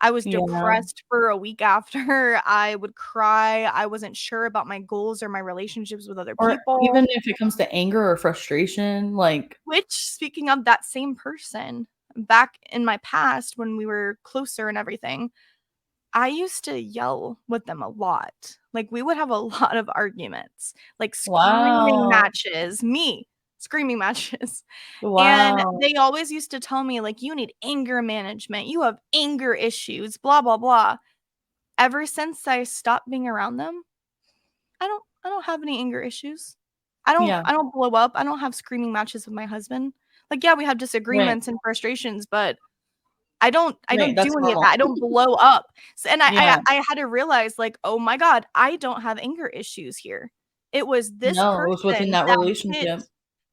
I was Yeah. depressed for a week after. I would cry. I wasn't sure about my goals or my relationships with other Or people. even if it comes to anger or frustration, like Which, speaking of that same person, back in my past when we were closer and everything, I used to yell with them a lot. Like, we would have a lot of arguments, like screaming wow. matches, me screaming matches. And Wow. they always used to tell me, like, you need anger management, you have anger issues, blah, blah, blah. Ever since I stopped being around them, I don't have any anger issues. Yeah. I don't blow up. I don't have screaming matches with my husband. Like, yeah, we have Right. disagreements and frustrations, but I Right. don't do That's any of normal. that. I don't blow up. So, and Yeah. I had to realize, like, oh my God, I don't have anger issues here. It was this No, it was within person that that hit relationship.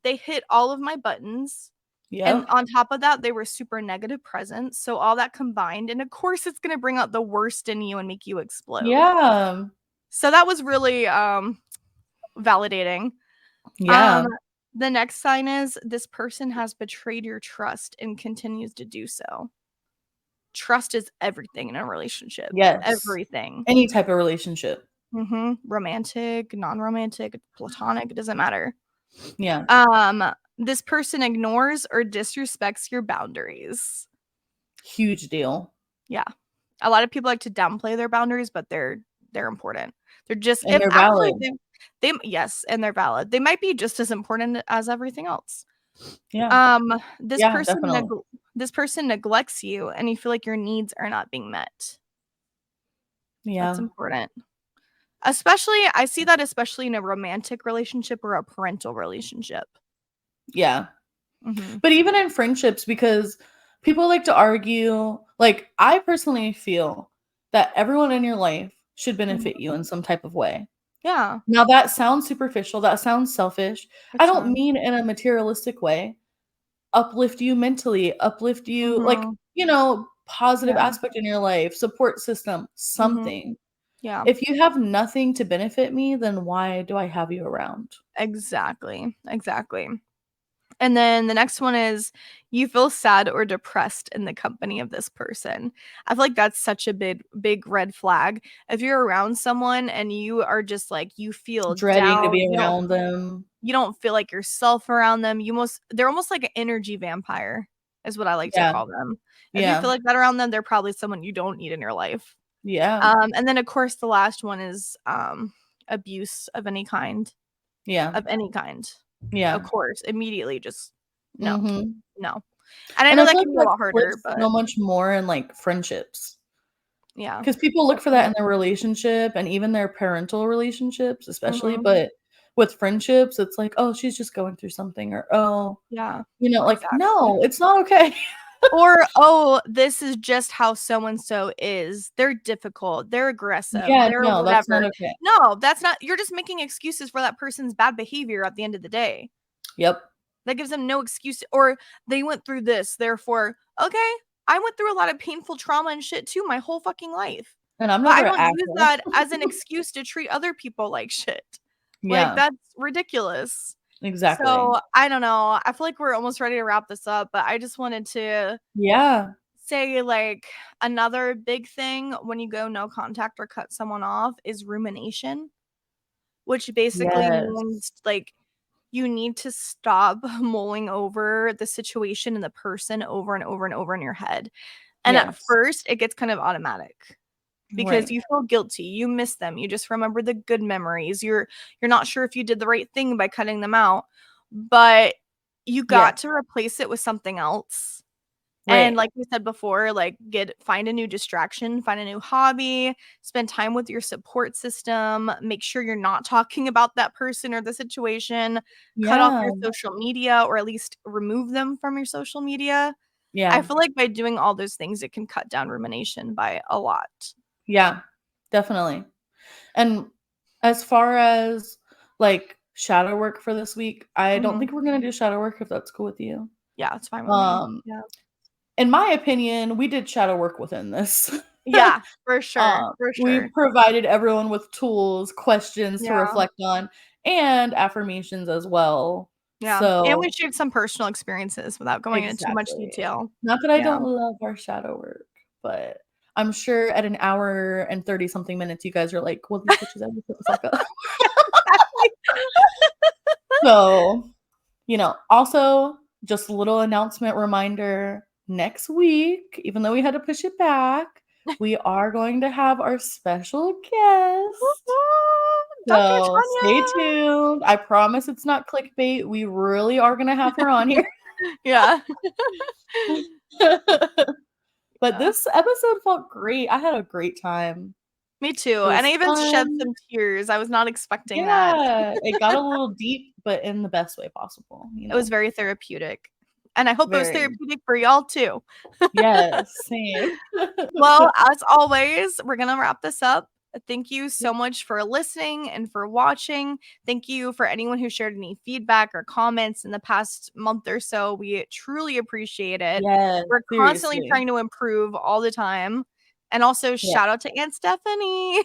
they hit all of my buttons. And Yep. on top of that, they were super negative presence. So all that combined, and of course it's gonna bring out the worst in you and make you explode. Yeah. So that was really validating. Um, Yeah. the next sign is this person has betrayed your trust and continues to do so. Trust is everything in a relationship. Yes. Everything. Any type of relationship. Romantic, non-romantic, platonic, it doesn't matter. Yeah. This person ignores or disrespects your boundaries. Huge deal. Yeah. A lot of people like to downplay their boundaries, but they're important. They're just And if they're actually valid. they yes, and they're valid. They might be just as important as everything else. Yeah. This Yeah, person definitely. this person neglects you and you feel like your needs are not being met. That's Yeah. important. Especially I see that especially in a romantic relationship or a parental relationship. Yeah. Mhm. But even in friendships, because people like to argue, like I personally feel that everyone in your life should Mhm. benefit you in some type of way. Yeah, Now that sounds superficial, that sounds selfish. I it's don't not. mean in a materialistic way. Uplift you mentally, uplift you like, Mhm. positive Yeah. aspect in your life, support system, Mhm. something. Yeah. If you have nothing to benefit me, then why do I have you around? Exactly. Exactly. And then the next one is you feel sad or depressed in the company of this person. I feel like that's such a big red flag. If you're around someone and you are just like you feel Dreading to down, be around them. you don't feel like yourself around them. They're almost like an energy vampire is what I like to Yeah. call them. If you Yeah. feel like that around them, they're probably someone you don't need in your life. Yeah. And then of course the last one is abuse of any kind. Yeah. Of any kind. Of Yeah. course, immediately just no. Mhm. No. And I And know I that feel can like be a that lot harder, flips but so much more in, like, friendships. yeah. Because people look for that Definitely. in their relationship and even their parental relationships, especially, Mhm. but with friendships, it's like, "Oh, she's just going through something," or, "Oh," Yeah. like, Exactly. "No, it's not okay." Or, "Oh, this is just how so and so is. They're difficult, they're aggressive, Yeah, they're no, that's not whatever." okay. No, that's not you're just making excuses for that person's bad behavior at the end of the day. Yep. That gives them no excuse or they went through this, therefore, okay, I went through a lot of painful trauma and shit too my whole fucking life. And I'm But I never an don't use asshole. that as an excuse to treat other people like shit. Like, Yeah, that's ridiculous. exactly. So, I don't know. I feel like we're almost ready to wrap this up, but I just wanted to Yeah. say, like, another big thing when you go no contact or cut someone off is rumination, which basically Yes. means, like, you need to stop mulling over the situation and the person over and over and over in your head. And at Yes. first, it gets kind of automatic because Right. you feel guilty, you miss them, you just remember the good memories. You're not sure if you did the right thing by cutting them out, but you Yeah. got to replace it with something else. And like we said before, like find a new distraction, find a new hobby, spend time with your support system, make sure you're not talking about that person or the situation, cut off your social media or at least remove them from your social media. I feel like by doing all those things, it can cut down rumination by a lot. Yeah, definitely. And as far as like shadow work for this week, I don't think we're going to do shadow work if that's cool with you. Yeah, it's fine with me. Yeah. In my opinion, we did shadow work within this. Yeah, for sure. For sure. We provided everyone with tools, questions to reflect on, and affirmations as well. Yeah. So, and we shared some personal experiences without going into too much detail. Not that I don't love our shadow work, but I'm sure at an hour and 30 something minutes, you guys are like, well, these bitches have to put the fuck up. So, also just a little announcement reminder, next week, even though we had to push it back, we are going to have our special guest. So stay tuned. I promise it's not clickbait. We really are going to have her on here. Yeah. But this episode felt great. I had a great time. Me too. And I even shed some tears. I was not expecting that. Yeah, it got a little deep, but in the best way possible. It was very therapeutic. And I hope it was therapeutic for y'all too. Yes, same. Well, as always, we're going to wrap this up. Thank you so much for listening and for watching. Thank you for anyone who shared any feedback or comments in the past month or so. We truly appreciate it. Yes, we're constantly trying to improve all the time. And also shout out to Aunt Stephanie.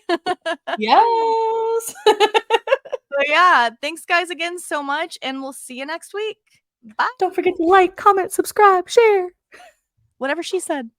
Yes. So yeah, thanks guys again so much. And we'll see you next week. Bye. Don't forget to like, comment, subscribe, share. Whatever she said.